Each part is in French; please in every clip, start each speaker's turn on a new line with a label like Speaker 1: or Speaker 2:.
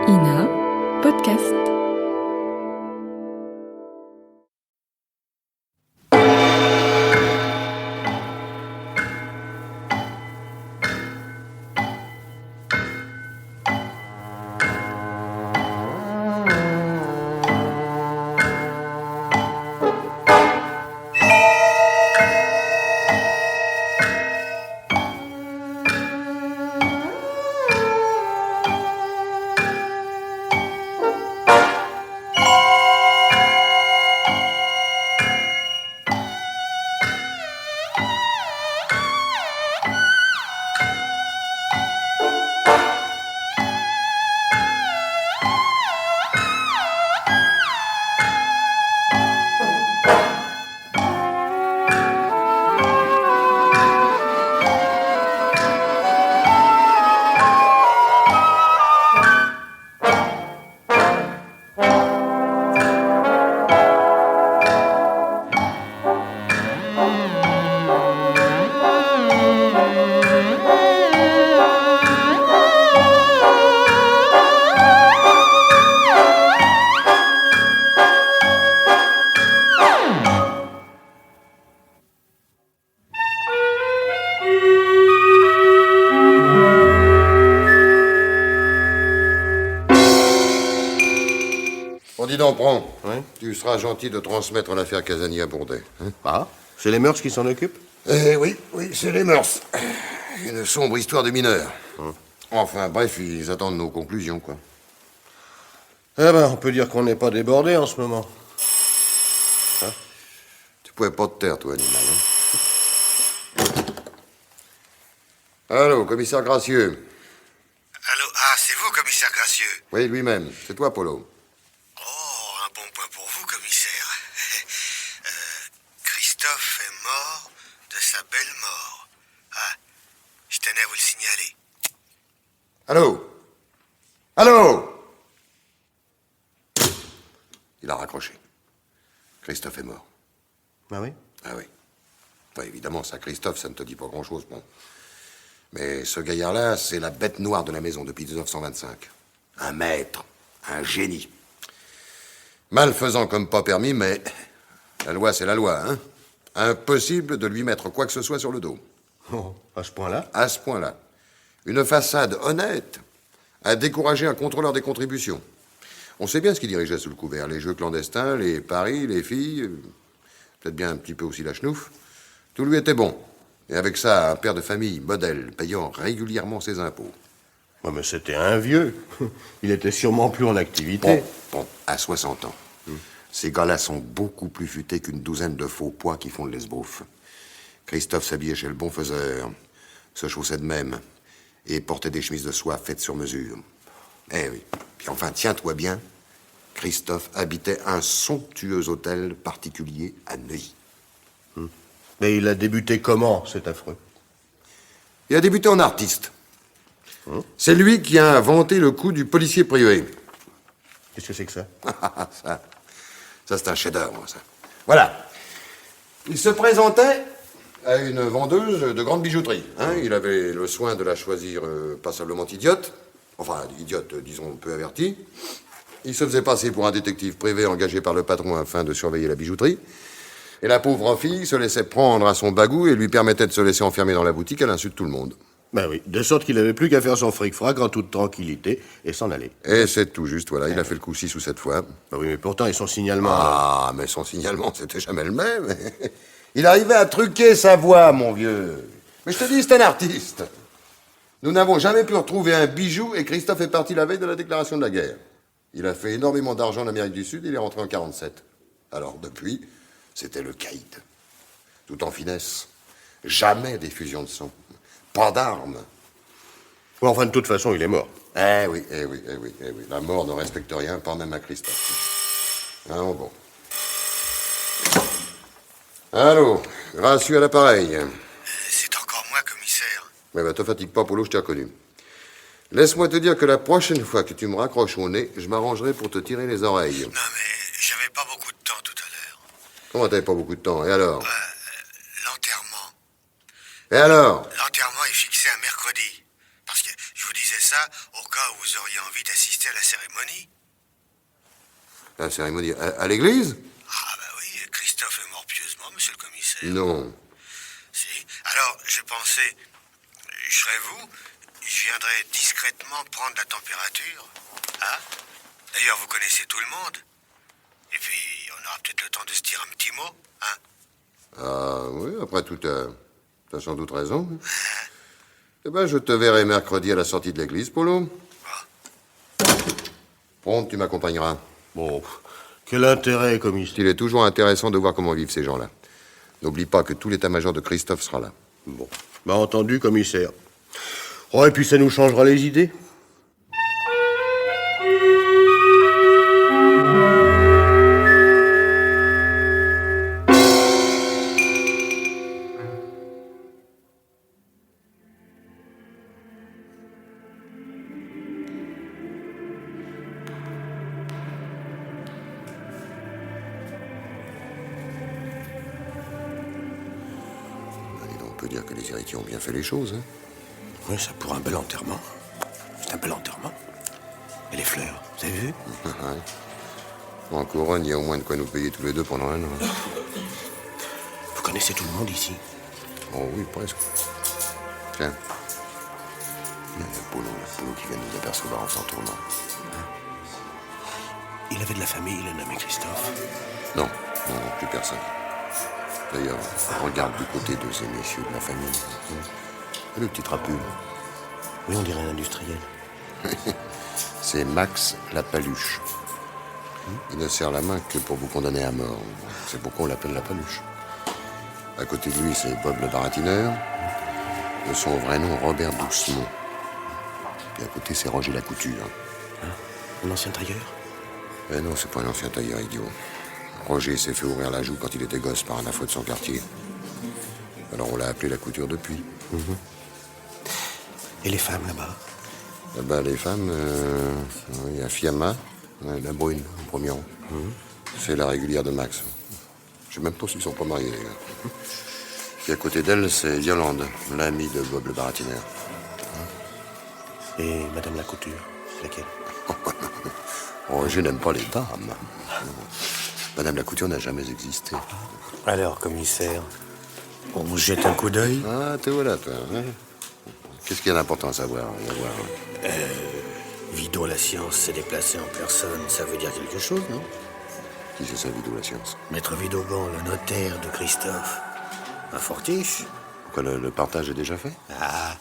Speaker 1: Ina, podcast.
Speaker 2: Bon, dis donc, prends.
Speaker 3: Oui.
Speaker 2: Tu seras gentil de transmettre l'affaire Casani à Bourdet. Hein?
Speaker 3: Ah, c'est les mœurs qui s'en occupent?
Speaker 2: Oui, c'est les mœurs. Une sombre histoire de mineurs. Enfin, bref, ils attendent nos conclusions, quoi.
Speaker 3: Eh ben, on peut dire qu'on n'est pas débordé en ce moment.
Speaker 2: Tu pouvais pas te taire, toi, animal. Hein? Allô, commissaire Gracieux.
Speaker 4: Allô, ah, c'est vous, commissaire Gracieux.
Speaker 2: Oui, lui-même. C'est toi, Polo.
Speaker 4: Oh, un bon point pour vous, commissaire. Christophe est mort de sa belle mort. Ah, je tenais à vous le signaler.
Speaker 2: Allô? Allô? Il a raccroché. Christophe est mort.
Speaker 3: Ah oui?
Speaker 2: Ah oui. Bah, évidemment, ça, Christophe, ça ne te dit pas grand-chose, bon. Mais ce gaillard-là, c'est la bête noire de la maison depuis 1925. Un maître, un génie. Malfaisant comme pas permis, mais la loi, c'est la loi, hein. Impossible de lui mettre quoi que ce soit sur le dos.
Speaker 3: Oh, à ce point-là?
Speaker 2: À ce point-là. Une façade honnête a découragé un contrôleur des contributions. On sait bien ce qu'il dirigeait sous le couvert. Les jeux clandestins, les paris, les filles, peut-être bien un petit peu aussi la chenouf. Tout lui était bon. Et avec ça, un père de famille, modèle, payant régulièrement ses impôts.
Speaker 3: Ouais, mais c'était un vieux. Il était sûrement plus en activité.
Speaker 2: Bon, à 60 ans. Ces gars-là sont beaucoup plus futés qu'une douzaine de faux pois qui font de l'esbrouf. Christophe s'habillait chez le bon faiseur, se chaussait de même, et portait des chemises de soie faites sur mesure. Eh oui. Puis enfin, tiens-toi bien, Christophe habitait un somptueux hôtel particulier à Neuilly.
Speaker 3: Mais il a débuté comment, cet affreux?
Speaker 2: Il a débuté en artiste. C'est lui qui a inventé le coup du policier privé.
Speaker 3: Qu'est-ce que c'est que ça?
Speaker 2: Ça, c'est un chef-d'œuvre, ça. Voilà. Il se présentait à une vendeuse de grande bijouterie. Hein. Il avait le soin de la choisir passablement idiote. Enfin, idiote, disons, peu avertie. Il se faisait passer pour un détective privé engagé par le patron afin de surveiller la bijouterie. Et la pauvre fille se laissait prendre à son bagou et lui permettait de se laisser enfermer dans la boutique à l'insu de tout le monde.
Speaker 3: Ben oui, de sorte qu'il n'avait plus qu'à faire son fric-frac en toute tranquillité et s'en aller.
Speaker 2: Et c'est tout juste, voilà. Il a fait le coup 6 ou 7 fois.
Speaker 3: Ben oui, mais pourtant, et son signalement...
Speaker 2: Ah, mais son signalement, c'était jamais le même. Il arrivait à truquer sa voix, mon vieux. Mais je te dis, c'est un artiste. Nous n'avons jamais pu retrouver un bijou et Christophe est parti la veille de la déclaration de la guerre. Il a fait énormément d'argent en Amérique du Sud et il est rentré en 47. Alors, depuis, c'était le caïd. Tout en finesse. Jamais d'effusion de sang. Pas d'armes.
Speaker 3: Ouais, enfin, de toute façon, il est mort.
Speaker 2: Eh oui. La mort ne respecte rien, pas même à Christophe. Ah bon. Allô, Gracieux à l'appareil.
Speaker 4: C'est encore moi, commissaire.
Speaker 2: Mais te fatigue pas, Polo, je t'ai reconnu. Laisse-moi te dire que la prochaine fois que tu me raccroches au nez, je m'arrangerai pour te tirer les oreilles.
Speaker 4: Non, mais j'avais pas beaucoup de temps tout à l'heure.
Speaker 2: Comment t'avais pas beaucoup de temps? Et alors?
Speaker 4: L'enterrement.
Speaker 2: Et alors?
Speaker 4: L'enterrement est fixé à mercredi. Parce que je vous disais ça ça au cas où vous auriez envie d'assister à la cérémonie.
Speaker 2: La cérémonie à l'église?
Speaker 4: Ah bah oui, Christophe est mort pieusement, monsieur le commissaire.
Speaker 2: Non.
Speaker 4: Si. Alors, je pensais, je serais vous, je viendrais discrètement prendre la température. Hein? D'ailleurs, vous connaissez tout le monde. Et puis, on aura peut-être le temps de se dire un petit mot, hein?
Speaker 2: Ah oui, après tout, t'as sans doute raison. Eh ben, je te verrai mercredi à la sortie de l'église, Polo. Prompt, tu m'accompagneras.
Speaker 3: Bon, quel intérêt, commissaire?
Speaker 2: Il est toujours intéressant de voir comment vivent ces gens-là. N'oublie pas que tout l'état-major de Christophe sera là.
Speaker 3: Bon, bah entendu, commissaire. Oh, et puis ça nous changera les idées.
Speaker 2: On peut dire que les héritiers ont bien fait les choses, hein.
Speaker 3: Oui, ça pour un bel enterrement. C'est un bel enterrement. Et les fleurs, vous avez vu?
Speaker 2: Ouais. En couronne, il y a au moins de quoi nous payer tous les deux pendant un an.
Speaker 3: Vous connaissez tout le monde ici?
Speaker 2: Oh oui, presque. Tiens. Il y a Polo qui vient de nous apercevoir en s'en tournant.
Speaker 3: Il avait de la famille, le nommé Christophe.
Speaker 2: Non, plus personne. D'ailleurs, regarde du côté de ces messieurs de la famille. Et le petit trapule.
Speaker 3: Oui, on dirait un industriel.
Speaker 2: C'est Max la Paluche. Il ne serre la main que pour vous condamner à mort. C'est pourquoi on l'appelle la Paluche. À côté de lui, c'est Bob le baratineur. De son vrai nom, Robert Doucemont. Puis à côté, c'est Roger la Couture.
Speaker 3: Un ancien tailleur?
Speaker 2: Eh non, c'est pas un ancien tailleur idiot. Roger s'est fait ouvrir la joue quand il était gosse par un affreux de son quartier. Alors on l'a appelé la Couture depuis.
Speaker 3: Et les femmes là-bas?
Speaker 2: Là-bas, les femmes, il y a Fiamma, la brune, au premier rang. C'est la régulière de Max. Je sais même pas s'ils sont pas mariés, les gars. Puis à côté d'elle, c'est Yolande, l'amie de Bob le baratineur.
Speaker 3: Et Madame la Couture, laquelle?
Speaker 2: Roger n'aime pas les dames. Madame la Couture n'a jamais existé.
Speaker 3: Alors, commissaire, on jette un coup d'œil?
Speaker 2: Ah, te voilà, toi. Hein? Qu'est-ce qu'il y a d'important à savoir?
Speaker 5: Vidot la science s'est déplacé en personne, ça veut dire quelque chose, non?
Speaker 2: Qui c'est ça, Vidot la science?
Speaker 5: Maître Vidauban, le notaire de Christophe. Un fortiche?
Speaker 2: Pourquoi le partage est déjà fait?
Speaker 5: Ah,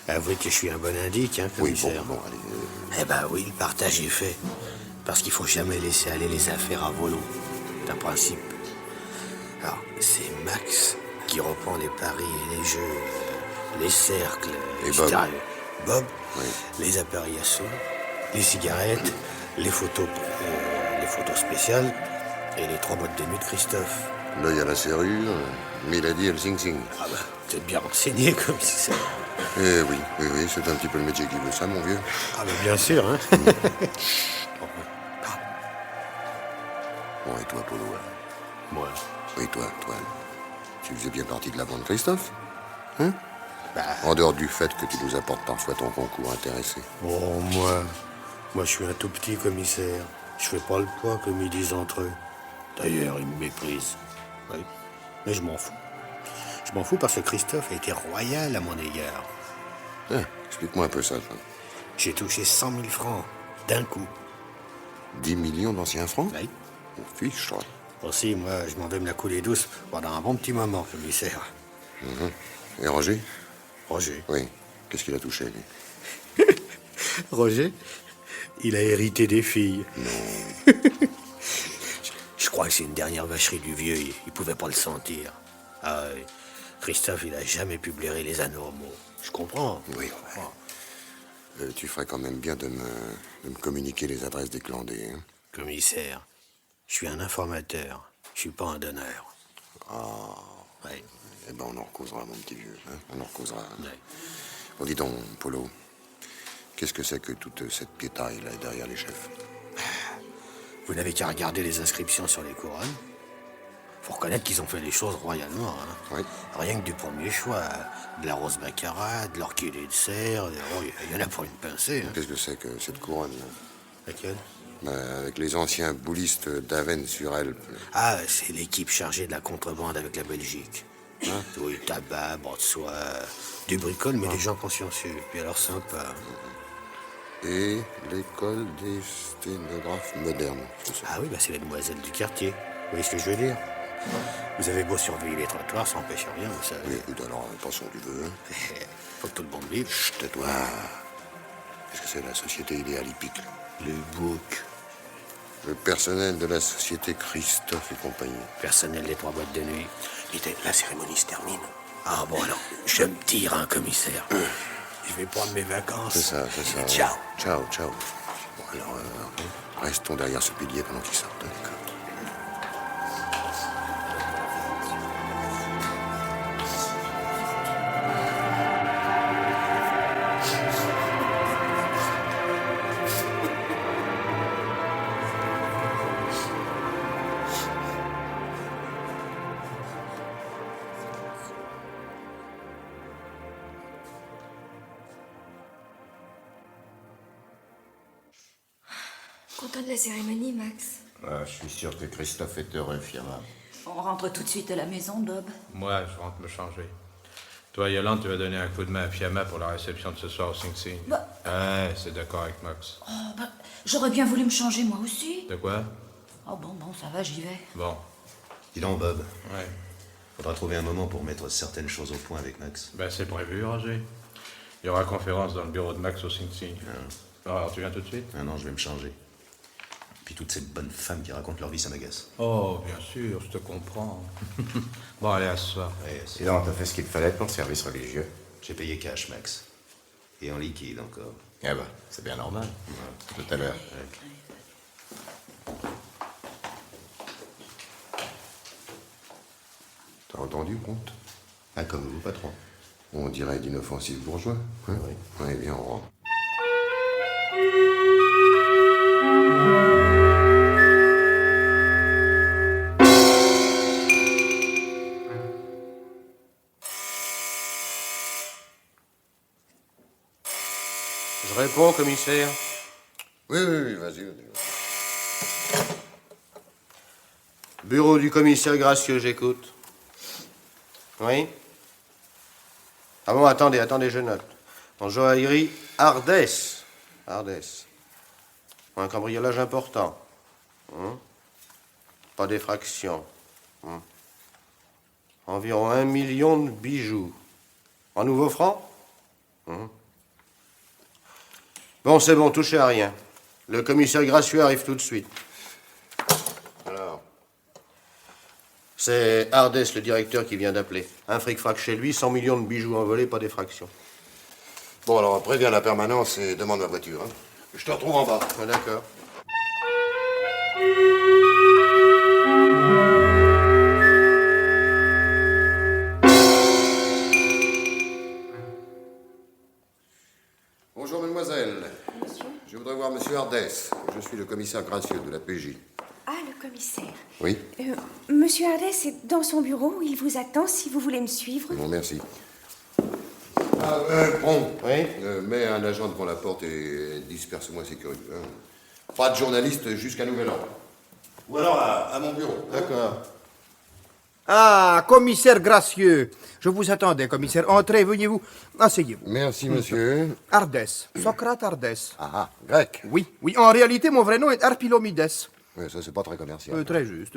Speaker 5: avouez que je suis un bon indique, hein,
Speaker 2: Oui,
Speaker 5: commissaire.
Speaker 2: bon, allez.
Speaker 5: Eh ben oui, le partage est fait. Parce qu'il faut jamais laisser aller les affaires à volo. C'est un principe. Alors, c'est Max qui reprend les paris et les jeux, les cercles,
Speaker 2: Et
Speaker 5: etc.
Speaker 2: Bob.
Speaker 5: Bob,
Speaker 2: Oui.
Speaker 5: les appareils à sous, les cigarettes, les photos spéciales et les 3 boîtes de nuit de Christophe.
Speaker 2: L'œil à la serrure, Milady et le sing-sing.
Speaker 5: Ah bah, vous êtes bien renseigné, commissaire.
Speaker 2: Eh oui, c'est un petit peu le métier qui veut ça, mon vieux.
Speaker 5: Ah bah bien sûr, hein.
Speaker 2: Bon, et toi, Polo?
Speaker 5: Moi,
Speaker 2: Oui, toi. Tu faisais bien partie de la bande Christophe? Hein?
Speaker 5: bah,
Speaker 2: En dehors du fait que tu nous apportes parfois ton concours intéressé.
Speaker 5: bon, moi je suis un tout petit commissaire. Je fais pas le poids comme ils disent entre eux. D'ailleurs, ils me méprisent. Oui, mais je m'en fous. Je m'en fous parce que Christophe a été royal à mon égard.
Speaker 2: Explique-moi un peu ça, toi.
Speaker 5: J'ai touché 100 000 francs d'un coup.
Speaker 2: 10 millions d'anciens francs?
Speaker 5: Oui.
Speaker 2: Oh, fiche, toi.
Speaker 5: Aussi, moi, je m'en vais me la couler douce pendant un bon petit moment, commissaire.
Speaker 2: Et Roger?
Speaker 5: Roger.
Speaker 2: Oui. Qu'est-ce qu'il a touché, lui?
Speaker 5: Roger, il a hérité des filles.
Speaker 2: Non.
Speaker 5: Je crois que c'est une dernière vacherie du vieux, il pouvait pas le sentir. Ah, oui. Christophe, il a jamais pu blairer les anormaux. Je comprends.
Speaker 2: Oui. Tu ferais quand même bien de me communiquer les adresses des clandés, hein?
Speaker 5: Commissaire, je suis un informateur, je suis pas un donneur. Oui.
Speaker 2: Eh ben, on en recausera, mon petit vieux. Hein? On en recausera.
Speaker 5: Oui.
Speaker 2: Bon, dis donc, Polo, qu'est-ce que c'est que toute cette piétaille là derrière les chefs?
Speaker 5: Vous n'avez qu'à regarder les inscriptions sur les couronnes. Faut reconnaître qu'ils ont fait les choses royalement. Hein.
Speaker 2: Oui.
Speaker 5: Rien que du premier choix. De la rose baccarat, de l'orchidée de serre. Il y en a pour une pincée. Hein.
Speaker 2: Qu'est-ce que c'est que cette couronne, là?
Speaker 5: Laquelle?
Speaker 2: Avec les anciens boulistes d'Avennes-sur-Elbe.
Speaker 5: Ah, c'est l'équipe chargée de la contrebande avec la Belgique. Hein? Oui, tabac, bord de soie, du bricole, mais des gens consciencieux. Puis alors sympa.
Speaker 2: Et l'école des sténographes modernes, c'est ça?
Speaker 5: Ah oui, bah c'est les demoiselles du quartier. Vous voyez ce que je veux dire? Vous avez beau surveiller les trottoirs, ça n'empêche rien, vous savez.
Speaker 2: Oui, écoute, alors, passons du vœu.
Speaker 5: Faut que tout le monde vive.
Speaker 2: Chut, tais-toi. Qu'est-ce que c'est la société idéale hippique?
Speaker 5: Le bouc.
Speaker 2: Le personnel de la société Christophe et compagnie.
Speaker 5: Personnel des 3 boîtes de nuit. La cérémonie se termine. Ah bon, alors, je me tire, hein, commissaire. Je vais prendre mes vacances.
Speaker 2: C'est ça, c'est ça.
Speaker 5: Ciao.
Speaker 2: Ciao, ciao. Bon, alors, restons derrière ce pilier pendant qu'il sort. D'accord.
Speaker 1: Content de la cérémonie, Max?
Speaker 2: Ah, je suis sûr que Christophe est heureux, Fiamma.
Speaker 6: On rentre tout de suite à la maison, Bob.
Speaker 7: Moi, je rentre me changer. Toi, Yolande, tu vas donner un coup de main à Fiamma pour la réception de ce soir au Sing Sing.
Speaker 6: Bah.
Speaker 7: Ouais, c'est d'accord avec Max.
Speaker 6: Oh, bah, j'aurais bien voulu me changer moi aussi.
Speaker 7: De quoi?
Speaker 6: Oh bon, ça va, j'y vais.
Speaker 7: Bon,
Speaker 3: Dis donc, Bob,
Speaker 7: ouais.
Speaker 3: faudra trouver un moment pour mettre certaines choses au point avec Max.
Speaker 7: Ben, c'est prévu, Roger. Il y aura conférence dans le bureau de Max au Sing Sing. Alors, tu viens tout de suite?
Speaker 3: Ah non, je vais me changer. Puis toutes ces bonnes femmes qui racontent leur vie, ça m'agace.
Speaker 7: Oh, bien sûr, je te comprends. Bon, allez, à ce soir.
Speaker 3: Ouais,
Speaker 2: Sinon, t'as fait ce qu'il te fallait pour le service religieux?
Speaker 3: j'ai payé cash, Max. Et en liquide encore.
Speaker 2: Eh ben, c'est bien normal. Tout à l'heure. T'as entendu, Comte?
Speaker 3: Ah, comme vous, patron.
Speaker 2: On dirait d'inoffensifs bourgeois. Hein? Oui. Oui, bien, on rentre.
Speaker 8: Je réponds, commissaire.
Speaker 2: Oui, vas-y.
Speaker 8: Bureau du commissaire Gracieux, j'écoute. Oui? Ah bon, attendez, je note. En joaillerie, Ardès. Un cambriolage important. Pas d'effraction. Environ 1 million de bijoux. En nouveaux francs? Bon, c'est bon, touchez à rien. Le commissaire Gracieux arrive tout de suite. Alors, c'est Ardès, le directeur, qui vient d'appeler. Un fric-frac chez lui, 100 millions de bijoux envolés, pas d'effraction.
Speaker 2: Bon, alors, préviens la permanence et demande ma voiture. Hein. Je te retrouve en bas.
Speaker 8: Ah, d'accord.
Speaker 2: Bonjour, mademoiselle. Je voudrais voir monsieur Ardès. Je suis le commissaire Gracieux de la PJ.
Speaker 1: Ah, le commissaire.
Speaker 2: Oui?
Speaker 1: Monsieur Ardès est dans son bureau. Il vous attend si vous voulez me suivre.
Speaker 2: Bon, merci. Ah, bon.
Speaker 8: Oui?
Speaker 2: Mets un agent devant la porte et disperse-moi ces curieux. Hein. Pas de journaliste jusqu'à nouvel ordre. Ou alors à mon bureau.
Speaker 8: D'accord.
Speaker 9: Ah, commissaire Gracieux. Je vous attendais, commissaire. Entrez, veuillez-vous. Asseyez-vous.
Speaker 2: Merci, monsieur.
Speaker 9: Ardès. Socrate Ardès.
Speaker 2: Ah, grec.
Speaker 9: Oui. En réalité, mon vrai nom est Arpilomides.
Speaker 2: Oui, ça, c'est pas très commercial.
Speaker 9: Très juste.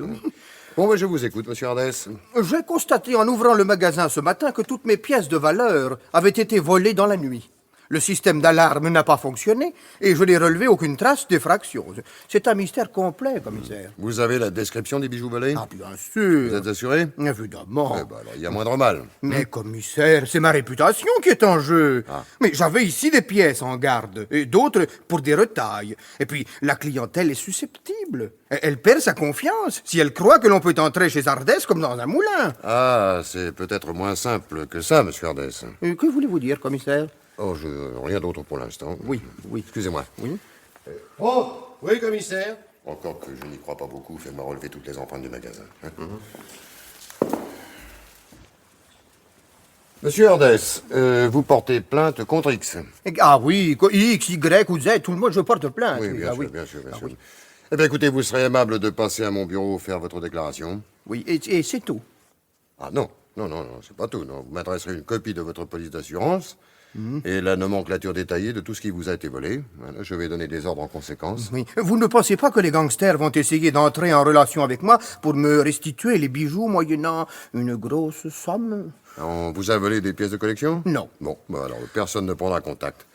Speaker 2: Bon, ben, je vous écoute, monsieur Ardès.
Speaker 9: J'ai constaté en ouvrant le magasin ce matin que toutes mes pièces de valeur avaient été volées dans la nuit. Le système d'alarme n'a pas fonctionné et je n'ai relevé aucune trace d'effraction. C'est un mystère complet, commissaire.
Speaker 2: Vous avez la description des bijoux volés?
Speaker 9: Ah, bien sûr.
Speaker 2: Vous êtes assuré?
Speaker 9: Évidemment.
Speaker 2: Eh ben, alors, il y a moindre mal.
Speaker 9: Mais commissaire, c'est ma réputation qui est en jeu.
Speaker 2: Ah.
Speaker 9: Mais j'avais ici des pièces en garde, et d'autres pour des retailles. Et puis, la clientèle est susceptible. Elle perd sa confiance si elle croit que l'on peut entrer chez Ardès comme dans un moulin.
Speaker 2: Ah, c'est peut-être moins simple que ça, monsieur Ardès.
Speaker 9: Que voulez-vous dire, commissaire?
Speaker 2: Oh, rien d'autre pour l'instant.
Speaker 9: Oui.
Speaker 2: Excusez-moi.
Speaker 9: Oui.
Speaker 8: Oh, oui, commissaire.
Speaker 2: Encore que je n'y crois pas beaucoup, fais-moi relever toutes les empreintes du magasin. Hein. Monsieur Ardès, vous portez plainte contre X.
Speaker 9: Ah oui, X, Y ou Z, tout le monde, je porte plainte.
Speaker 2: Oui, bien
Speaker 9: Ah
Speaker 2: sûr,
Speaker 9: oui.
Speaker 2: bien sûr, bien
Speaker 9: Ah
Speaker 2: sûr.
Speaker 9: oui.
Speaker 2: Eh bien, écoutez, vous serez aimable de passer à mon bureau faire votre déclaration.
Speaker 9: Oui, et c'est tout.
Speaker 2: Ah non, c'est pas tout, non. Vous m'adresserez une copie de votre police d'assurance et la nomenclature détaillée de tout ce qui vous a été volé. Voilà, je vais donner des ordres en conséquence.
Speaker 9: Oui. Vous ne pensez pas que les gangsters vont essayer d'entrer en relation avec moi pour me restituer les bijoux moyennant une grosse somme?
Speaker 2: On vous a volé des pièces de collection?
Speaker 9: Non.
Speaker 2: Bon, bah alors personne ne prendra contact.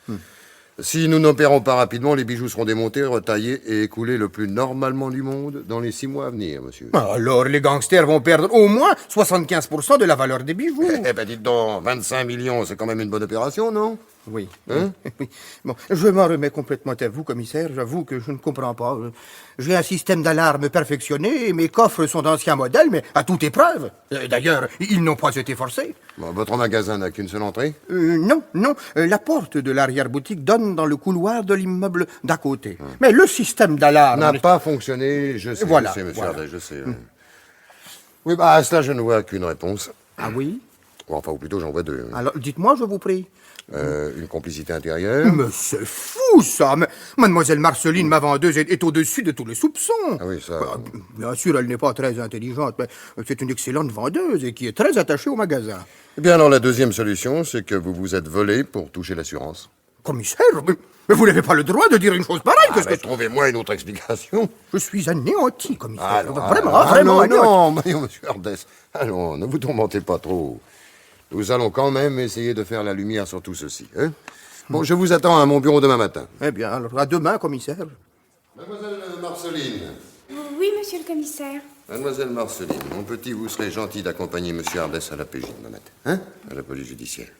Speaker 2: Si nous n'opérons pas rapidement, les bijoux seront démontés, retaillés et écoulés le plus normalement du monde dans les 6 mois à venir, monsieur.
Speaker 9: Alors, les gangsters vont perdre au moins 75% de la valeur des bijoux.
Speaker 2: Eh ben dites donc, 25 millions, c'est quand même une bonne opération, non?
Speaker 9: Oui.
Speaker 2: Hein?
Speaker 9: Oui. Bon, je m'en remets complètement à vous, commissaire. J'avoue que je ne comprends pas. J'ai un système d'alarme perfectionné et mes coffres sont d'anciens modèles, mais à toute épreuve. D'ailleurs, ils n'ont pas été forcés.
Speaker 2: Bon, votre magasin n'a qu'une seule entrée?
Speaker 9: Non. La porte de l'arrière-boutique donne dans le couloir de l'immeuble d'à côté. Mais le système d'alarme...
Speaker 2: N'a pas fonctionné, je sais,
Speaker 9: Voilà,
Speaker 2: monsieur
Speaker 9: voilà.
Speaker 2: Ardès, je sais. Oui, bah à cela, je ne vois qu'une réponse.
Speaker 9: Ah oui?
Speaker 2: Enfin, ou plutôt, j'en vois deux.
Speaker 9: Alors, dites-moi, je vous prie.
Speaker 2: Une complicité intérieure.
Speaker 9: Mais c'est fou, ça! Mais Mademoiselle Marceline, ma vendeuse, est au-dessus de tous les soupçons.
Speaker 2: Ah oui, ça...
Speaker 9: Bien sûr, elle n'est pas très intelligente, mais c'est une excellente vendeuse et qui est très attachée au magasin.
Speaker 2: Eh bien, alors, la deuxième solution, c'est que vous vous êtes volé pour toucher l'assurance.
Speaker 9: Commissaire, mais vous n'avez pas le droit de dire une chose pareille. Qu'est-ce que...
Speaker 2: Trouvez-moi une autre explication.
Speaker 9: Je suis anéanti, commissaire. Vraiment,
Speaker 2: Ah,
Speaker 9: vraiment anéanti.
Speaker 2: non, monsieur Ardès. Allons, ne vous tourmentez pas trop. Nous allons quand même essayer de faire la lumière sur tout ceci. Hein? Bon, je vous attends à mon bureau demain matin.
Speaker 9: Eh bien, alors, à demain, commissaire.
Speaker 2: Mademoiselle Marceline.
Speaker 1: Oui, monsieur le commissaire.
Speaker 2: Mademoiselle Marceline, mon petit, vous serez gentil d'accompagner monsieur Ardès à la PJ demain matin. Hein? À la police judiciaire.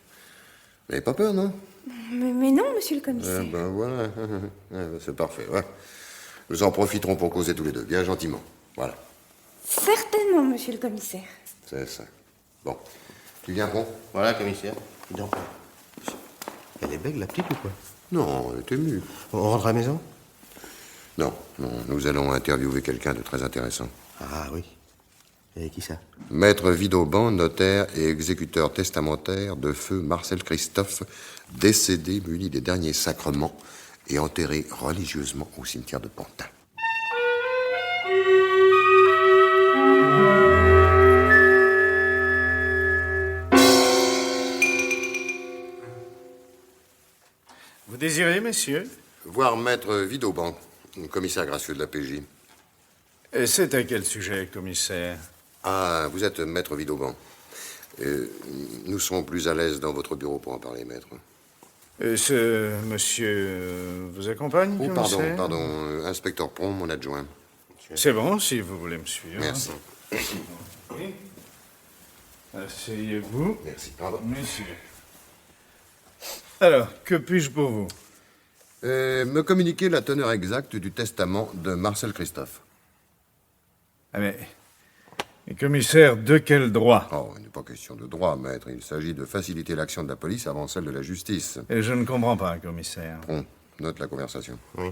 Speaker 2: Vous n'avez pas peur, non?
Speaker 1: Mais non, monsieur le commissaire.
Speaker 2: Eh ben voilà. C'est parfait, ouais. Nous en profiterons pour causer tous les deux, bien gentiment. Voilà.
Speaker 1: Certainement, monsieur le commissaire.
Speaker 2: C'est ça. Bon. Tu viens, Pont?
Speaker 8: Voilà, commissaire. Dis donc. Elle est belle, la petite, ou quoi?
Speaker 2: Non, elle est émue.
Speaker 8: On rentre à la maison?
Speaker 2: Non, nous allons interviewer quelqu'un de très intéressant.
Speaker 8: Ah oui. Et qui ça?
Speaker 2: Maître Vidauban, notaire et exécuteur testamentaire de feu Marcel Christophe, décédé muni des derniers sacrements et enterré religieusement au cimetière de Pantin.
Speaker 5: Vous désirez, messieurs?
Speaker 2: Voir Maître Vidauban, commissaire gracieux de la PJ.
Speaker 5: Et c'est à quel sujet, commissaire?
Speaker 2: Ah, vous êtes Maître Vidauban. Nous serons plus à l'aise dans votre bureau pour en parler, maître.
Speaker 5: Ce monsieur vous accompagne,
Speaker 2: Oh,
Speaker 5: commissaire?
Speaker 2: pardon, inspecteur Pron, mon adjoint.
Speaker 5: C'est bon, si vous voulez me suivre.
Speaker 2: Merci.
Speaker 5: Oui. Asseyez-vous,
Speaker 2: Merci, pardon.
Speaker 5: messieurs. Alors, que puis-je pour vous?
Speaker 2: Me communiquer la teneur exacte du testament de Marcel Christophe.
Speaker 5: Ah mais commissaire, de quel droit?
Speaker 2: Oh, il n'est pas question de droit, maître. Il s'agit de faciliter l'action de la police avant celle de la justice.
Speaker 5: Et je ne comprends pas, commissaire.
Speaker 2: Pron, note la conversation. Oui.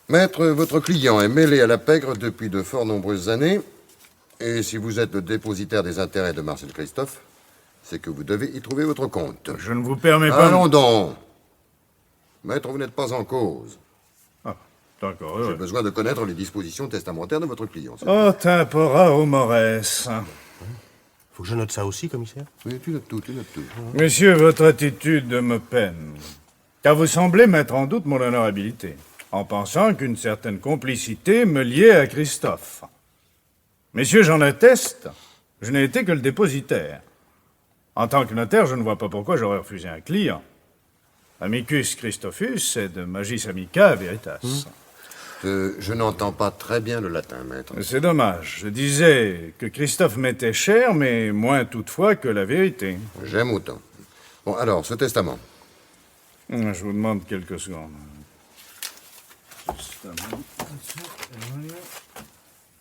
Speaker 2: Maître, votre client est mêlé à la pègre depuis de fort nombreuses années. Et si vous êtes le dépositaire des intérêts de Marcel Christophe, c'est que vous devez y trouver votre compte.
Speaker 5: Je ne vous permets pas...
Speaker 2: Allons donc. Maître, vous n'êtes pas en cause.
Speaker 5: Ah, d'accord.
Speaker 2: J'ai besoin de connaître les dispositions testamentaires de votre client.
Speaker 5: Oh, tempora mores.
Speaker 8: Faut que je note ça aussi, commissaire?
Speaker 2: Oui, tu notes tout, tu notes tout.
Speaker 5: Messieurs, votre attitude me peine. Car vous semblez mettre en doute mon honorabilité, en pensant qu'une certaine complicité me liait à Christophe. Messieurs, j'en atteste, je n'ai été que le dépositaire. En tant que notaire, je ne vois pas pourquoi j'aurais refusé un client. Amicus Christophus est de magis amica veritas.
Speaker 2: Je n'entends pas très bien le latin, maître.
Speaker 5: C'est dommage. Je disais que Christophe m'était cher, mais moins toutefois que la vérité.
Speaker 2: J'aime autant. Bon, alors, ce testament.
Speaker 5: Je vous demande quelques secondes.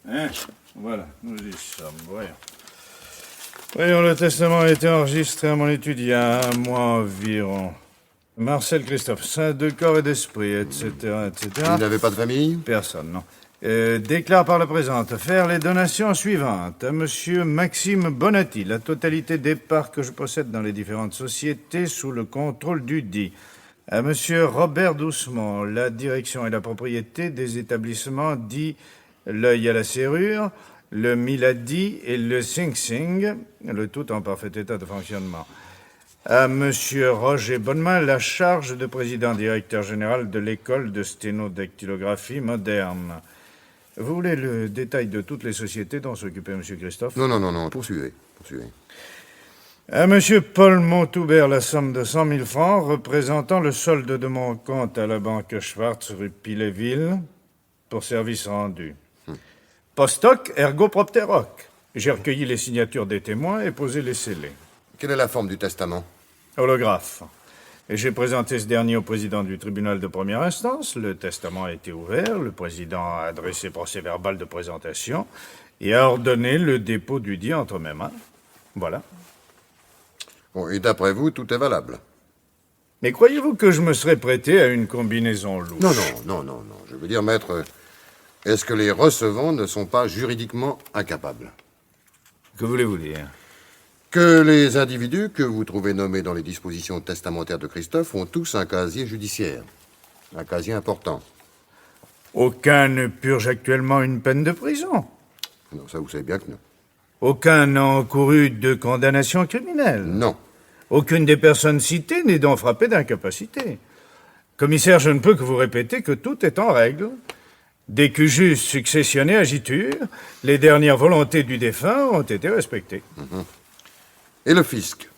Speaker 5: Hein? Voilà, nous y sommes, voyons. Voyons, le testament a été enregistré à mon étude il y a un mois environ.
Speaker 10: Marcel Christophe, saint de corps et d'esprit, etc., etc.
Speaker 2: Vous n'avez pas de famille?
Speaker 10: Personne, non. Déclare par la présente faire les donations suivantes. À monsieur Maxime Bonatti, la totalité des parts que je possède dans les différentes sociétés sous le contrôle du dit. À monsieur Robert Doucemont, la direction et la propriété des établissements dits L'Œil à la Serrure, le Milady et le Sing Sing, le tout en parfait état de fonctionnement. À monsieur Roger Bonnemain, la charge de président-directeur général de l'école de sténodactylographie moderne. Vous voulez le détail de toutes les sociétés dont s'occupait monsieur Christophe?
Speaker 2: Non, poursuivez.
Speaker 10: À monsieur Paul Montoubert, la somme de 100 000 francs représentant le solde de mon compte à la banque Schwartz, rue Piléville, pour service rendu. Postoc ergo propter hoc. J'ai recueilli les signatures des témoins et posé les scellés.
Speaker 2: Quelle est la forme du testament?
Speaker 10: Holographe. Et j'ai présenté ce dernier au président du tribunal de première instance. Le testament a été ouvert. Le président a adressé procès-verbal de présentation et a ordonné le dépôt du dit entre mes mains. Voilà.
Speaker 2: Bon, et d'après vous, tout est valable?
Speaker 10: Mais croyez-vous que je me serais prêté à une combinaison louche?
Speaker 2: Non. Je veux dire, maître, est-ce que les recevants ne sont pas juridiquement incapables?
Speaker 10: Que voulez-vous dire?
Speaker 2: Que les individus que vous trouvez nommés dans les dispositions testamentaires de Christophe ont tous un casier judiciaire. Un casier important.
Speaker 10: Aucun ne purge actuellement une peine de prison.
Speaker 2: Non, ça vous savez bien que non.
Speaker 10: Aucun n'a encouru de condamnation criminelle.
Speaker 2: Non.
Speaker 10: Aucune des personnes citées n'est donc frappée d'incapacité. Commissaire, je ne peux que vous répéter que tout est en règle. Des cujus successionnés agiturent. Les dernières volontés du défunt ont été respectées.
Speaker 2: Et le fisc?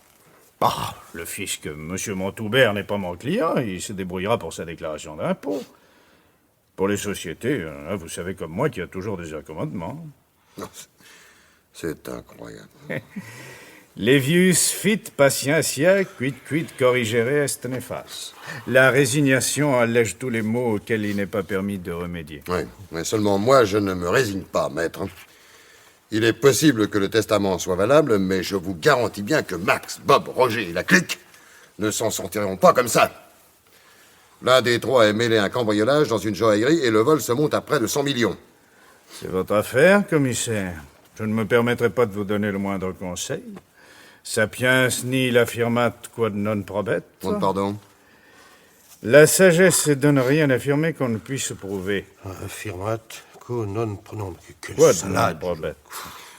Speaker 10: Le fisc, M. Montoubert n'est pas mon client. Il se débrouillera pour sa déclaration d'impôt. Pour les sociétés, vous savez comme moi qu'il y a toujours des accommodements.
Speaker 2: Non, c'est incroyable.
Speaker 10: Levius fit patientia, quid corrigere est nefas. La résignation allège tous les maux auxquels il n'est pas permis de remédier.
Speaker 2: Oui, mais seulement moi, je ne me résigne pas, maître. Il est possible que le testament soit valable, mais je vous garantis bien que Max, Bob, Roger et la clique ne s'en sortiront pas comme ça. L'un des trois est mêlé à un cambriolage dans une joaillerie et le vol se monte à près de 100 millions.
Speaker 10: C'est votre affaire, commissaire. Je ne me permettrai pas de vous donner le moindre conseil. Sapiens nihil affirmat quod non probet.
Speaker 2: Pardon?
Speaker 10: La sagesse est de ne rien affirmer qu'on ne puisse prouver.
Speaker 5: Affirmat quod non pronom. Quelle
Speaker 10: Quod non
Speaker 5: salade.
Speaker 10: probet.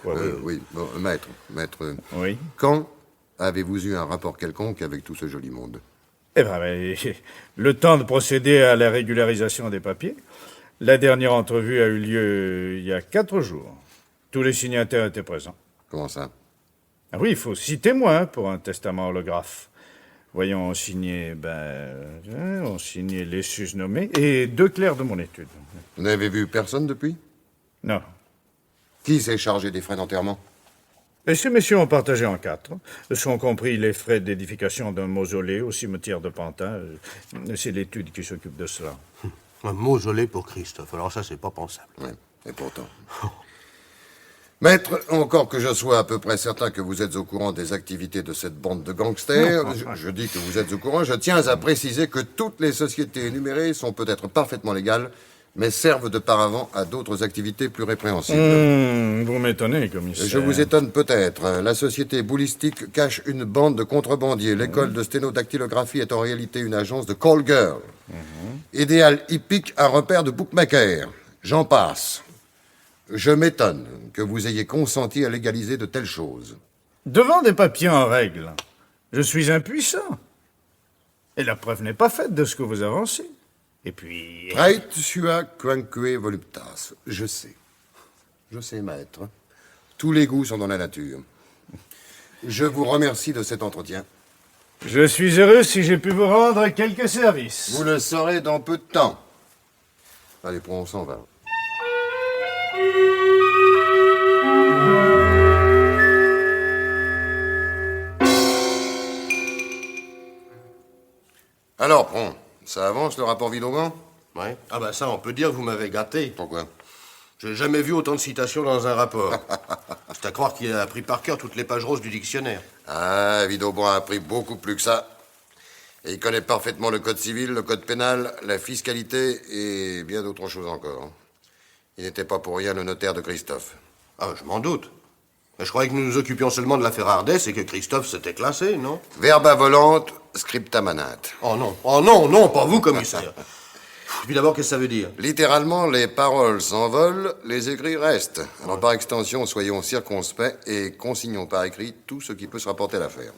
Speaker 2: Oui, bon, maître,
Speaker 10: Oui.
Speaker 2: quand avez-vous eu un rapport quelconque avec tout ce joli monde?
Speaker 10: Eh bien, le temps de procéder à la régularisation des papiers. La dernière entrevue a eu lieu il y a 4 jours. Tous les signataires étaient présents.
Speaker 2: Comment ça?
Speaker 10: Ah oui, il faut 6 témoins pour un testament holographe. Voyons, on signait les sus-nommés et 2 clercs de mon étude.
Speaker 2: Vous n'avez vu personne depuis?
Speaker 10: Non.
Speaker 2: Qui s'est chargé des frais d'enterrement?
Speaker 10: Et ces messieurs ont partagé en 4. Sont compris les frais d'édification d'un mausolée au cimetière de Pantin. C'est l'étude qui s'occupe de cela.
Speaker 5: Un mausolée pour Christophe. Alors ça, c'est pas pensable.
Speaker 2: Oui, et pourtant. Maître, encore que je sois à peu près certain que vous êtes au courant des activités de cette bande de gangsters, je dis que vous êtes au courant, je tiens à préciser que toutes les sociétés énumérées sont peut-être parfaitement légales, mais servent de paravent à d'autres activités plus répréhensibles.
Speaker 10: Vous m'étonnez, commissaire.
Speaker 2: Je vous étonne peut-être. La société boulistique cache une bande de contrebandiers. L'école de sténodactylographie est en réalité une agence de call girl. Idéal hippique, un repère de bookmaker. J'en passe. Je m'étonne que vous ayez consenti à légaliser de telles choses.
Speaker 10: Devant des papiers en règle, je suis impuissant. Et la preuve n'est pas faite de ce que vous avancez. Et puis...
Speaker 2: Reit sua quanque voluptas. Je sais, maître. Tous les goûts sont dans la nature. Je vous remercie de cet entretien.
Speaker 10: Je suis heureux si j'ai pu vous rendre quelques services.
Speaker 2: Vous le saurez dans peu de temps. Allez, on s'en va. Alors, Pron, ça avance le rapport Vidogan?
Speaker 8: Ouais. Ah ben ça, on peut dire que vous m'avez gâté.
Speaker 2: Pourquoi?
Speaker 8: J'ai jamais vu autant de citations dans un rapport. C'est à croire qu'il a appris par cœur toutes les pages roses du dictionnaire.
Speaker 2: Ah, Vidogan a appris beaucoup plus que ça. Et il connaît parfaitement le code civil, le code pénal, la fiscalité et bien d'autres choses encore. Il n'était pas pour rien le notaire de Christophe.
Speaker 8: Ah, je m'en doute. Mais je croyais que nous nous occupions seulement de l'affaire Ardès et que Christophe s'était classé, non?
Speaker 2: Verba volant, scripta manat.
Speaker 8: Oh non, non, pas vous, commissaire. Et puis d'abord, qu'est-ce que ça veut dire?
Speaker 2: Littéralement, les paroles s'envolent, les écrits restent. Alors par extension, soyons circonspects et consignons par écrit tout ce qui peut se rapporter à l'affaire.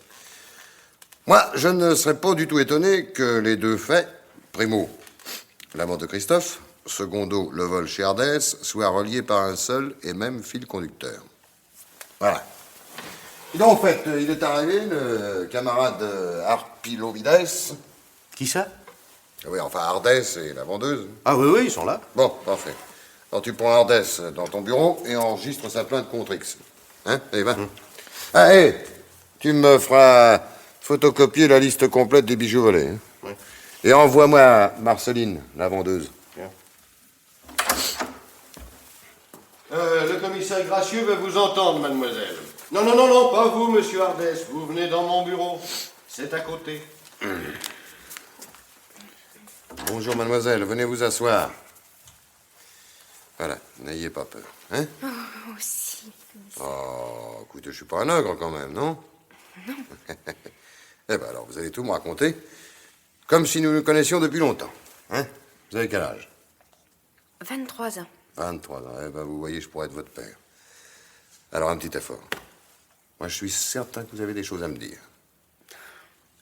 Speaker 2: Moi, je ne serais pas du tout étonné que les deux faits, primo, la mort de Christophe, secondo, le vol chez Ardès, soient reliés par un seul et même fil conducteur. Voilà. Et donc, en fait, il est arrivé, le camarade Harpilovides.
Speaker 8: Qui ça?
Speaker 2: Oui, enfin, Ardès et la vendeuse.
Speaker 8: Ah oui, ils sont là.
Speaker 2: Bon, parfait. Alors, tu prends Ardès dans ton bureau et enregistre sa plainte contre X. Hein? Allez, va. Ah, hé, tu me feras photocopier la liste complète des bijoux volés. Hein?
Speaker 8: Oui.
Speaker 2: Et envoie-moi Marceline, la vendeuse.
Speaker 8: Bien. Le commissaire Gracieux veut vous entendre, mademoiselle. Non, pas vous, monsieur Ardès. Vous venez dans mon bureau. C'est à côté.
Speaker 2: Bonjour, mademoiselle. Venez vous asseoir. Voilà, n'ayez pas peur. Hein?
Speaker 1: Oh, aussi.
Speaker 2: Oh, écoutez, je suis pas un ogre quand même, non?
Speaker 1: Non.
Speaker 2: Eh ben alors, vous allez tout me raconter, comme si nous nous connaissions depuis longtemps. Hein? Vous avez quel âge?
Speaker 1: 23 ans.
Speaker 2: 23 ans. Eh ben, vous voyez, je pourrais être votre père. Alors, un petit effort. Moi, je suis certain que vous avez des choses à me dire.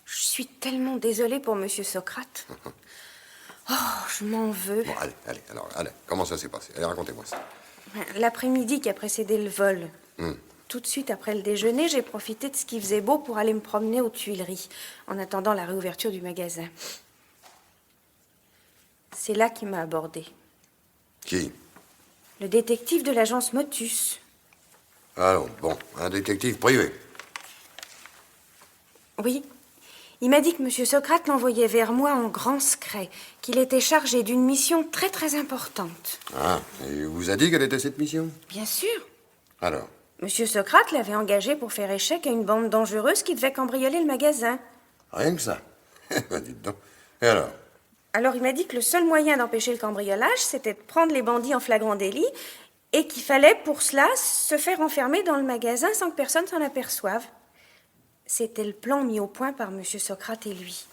Speaker 1: Je suis tellement désolée pour Monsieur Socrate. Oh, je m'en veux.
Speaker 2: Bon, allez, comment ça s'est passé? Allez, racontez-moi ça.
Speaker 1: L'après-midi qui a précédé le vol, tout de suite après le déjeuner, j'ai profité de ce qui faisait beau pour aller me promener aux Tuileries, en attendant la réouverture du magasin. C'est là qu'il m'a abordé.
Speaker 2: Qui?
Speaker 1: Le détective de l'agence Motus.
Speaker 2: Alors, bon, un détective privé.
Speaker 1: Oui. Il m'a dit que M. Socrate l'envoyait vers moi en grand secret, qu'il était chargé d'une mission très très importante.
Speaker 2: Ah, et il vous a dit quelle était cette mission?
Speaker 1: Bien sûr.
Speaker 2: Alors?
Speaker 1: M. Socrate l'avait engagé pour faire échec à une bande dangereuse qui devait cambrioler le magasin.
Speaker 2: Rien que ça. Ben, dites donc. Et alors?
Speaker 1: Alors il m'a dit que le seul moyen d'empêcher le cambriolage, c'était de prendre les bandits en flagrant délit et qu'il fallait pour cela se faire enfermer dans le magasin sans que personne s'en aperçoive. C'était le plan mis au point par M. Socrate et lui.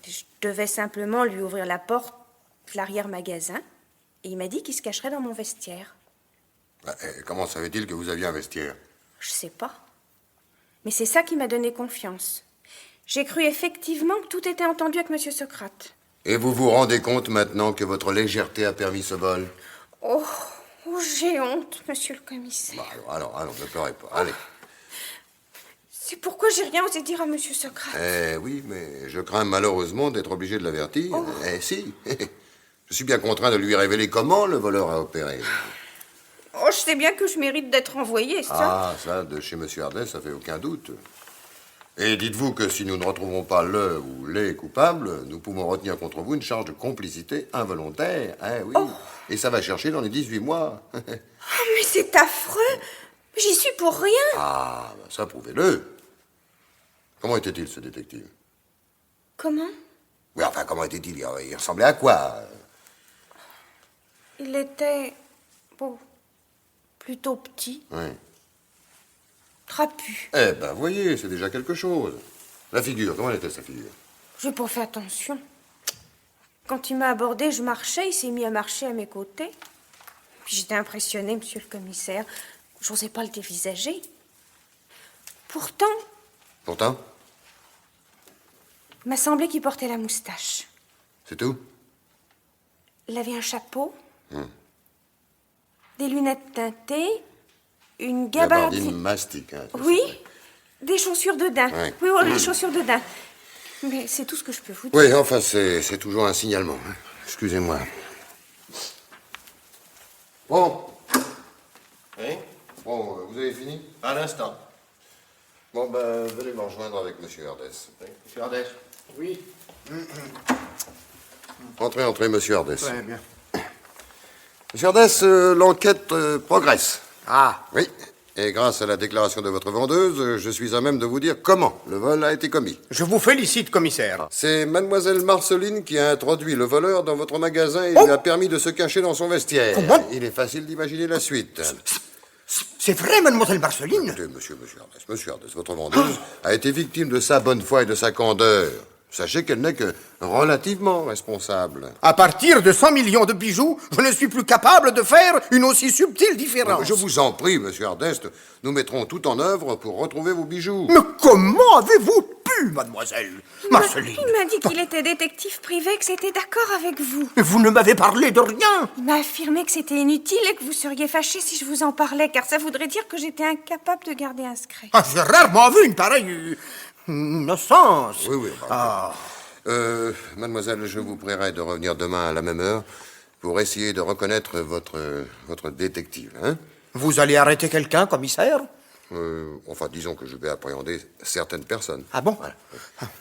Speaker 1: Je devais simplement lui ouvrir la porte de l'arrière-magasin et il m'a dit qu'il se cacherait dans mon vestiaire.
Speaker 2: Comment savait-il que vous aviez un vestiaire?
Speaker 1: Je sais pas. Mais c'est ça qui m'a donné confiance. J'ai cru effectivement que tout était entendu avec M. Socrate.
Speaker 2: Et vous vous rendez compte maintenant que votre légèreté a permis ce vol?
Speaker 1: Oh, j'ai honte, monsieur le commissaire.
Speaker 2: Bah, alors, ne pleurez pas. Allez.
Speaker 1: C'est pourquoi j'ai rien osé dire à monsieur Socrate.
Speaker 2: Oui, mais je crains malheureusement d'être obligé de l'avertir. Oh. Si. Je suis bien contraint de lui révéler comment le voleur a opéré.
Speaker 1: Oh, je sais bien que je mérite d'être envoyé, ça.
Speaker 2: Ah, ça, de chez monsieur Ardès, ça fait aucun doute. Et dites-vous que si nous ne retrouvons pas le ou les coupables, nous pouvons retenir contre vous une charge de complicité involontaire. Oui. Oh. Et ça va chercher dans les 18 mois.
Speaker 1: Oh, mais c'est affreux. J'y suis pour rien.
Speaker 2: Ah, ben ça, prouvez-le. Comment était-il, ce détective?
Speaker 1: Comment?
Speaker 2: Oui, enfin, comment était-il? Il ressemblait à quoi?
Speaker 1: Il était... bon, plutôt petit.
Speaker 2: Oui.
Speaker 1: Trapu.
Speaker 2: Eh ben, voyez, c'est déjà quelque chose. La figure, comment était sa figure?
Speaker 1: J'ai pas fait attention. Quand il m'a abordé, je marchais, il s'est mis à marcher à mes côtés. Puis j'étais impressionnée, monsieur le commissaire. J'osais pas le dévisager. Pourtant? Il m'a semblé qu'il portait la moustache.
Speaker 2: C'est tout?
Speaker 1: Il avait un chapeau, des lunettes teintées, une gabardine
Speaker 2: mastique. Hein,
Speaker 1: oui, des chaussures de daim. Oui, les chaussures de daim. Mais c'est tout ce que je peux vous dire.
Speaker 2: Oui, enfin, c'est toujours un signalement. Hein. Excusez-moi. Bon.
Speaker 8: Oui?
Speaker 2: Bon, vous avez fini?
Speaker 8: À l'instant.
Speaker 2: Bon, ben, venez me rejoindre avec monsieur Ardès.
Speaker 8: Oui, monsieur Ardès? Oui.
Speaker 2: Entrez, monsieur Ardès.
Speaker 9: Très bien.
Speaker 2: Monsieur Ardès, l'enquête progresse.
Speaker 9: Ah.
Speaker 2: Oui. Et grâce à la déclaration de votre vendeuse, je suis à même de vous dire comment le vol a été commis.
Speaker 9: Je vous félicite, commissaire.
Speaker 2: C'est mademoiselle Marceline qui a introduit le voleur dans votre magasin et lui a permis de se cacher dans son vestiaire.
Speaker 9: Comment?
Speaker 2: Il est facile d'imaginer la suite.
Speaker 9: C'est vrai, mademoiselle Marceline?
Speaker 2: Écoutez, monsieur Ardès, votre vendeuse a été victime de sa bonne foi et de sa candeur. Sachez qu'elle n'est que relativement responsable.
Speaker 9: À partir de 100 millions de bijoux, je ne suis plus capable de faire une aussi subtile différence.
Speaker 2: Je vous en prie, monsieur Ardest, nous mettrons tout en œuvre pour retrouver vos bijoux.
Speaker 9: Mais comment avez-vous pu, mademoiselle Marceline?
Speaker 1: Il m'a dit qu'il était détective privé, que c'était d'accord avec vous.
Speaker 9: Mais vous ne m'avez parlé de rien.
Speaker 1: Il m'a affirmé que c'était inutile et que vous seriez fâché si je vous en parlais, car ça voudrait dire que j'étais incapable de garder un secret.
Speaker 9: Ah, j'ai rarement vu une pareille innocence.
Speaker 2: Oui. Mademoiselle, je vous prierai de revenir demain à la même heure pour essayer de reconnaître votre détective, hein?
Speaker 9: Vous allez arrêter quelqu'un, commissaire?
Speaker 2: Enfin, disons que je vais appréhender certaines personnes.
Speaker 9: Ah bon?
Speaker 2: Voilà.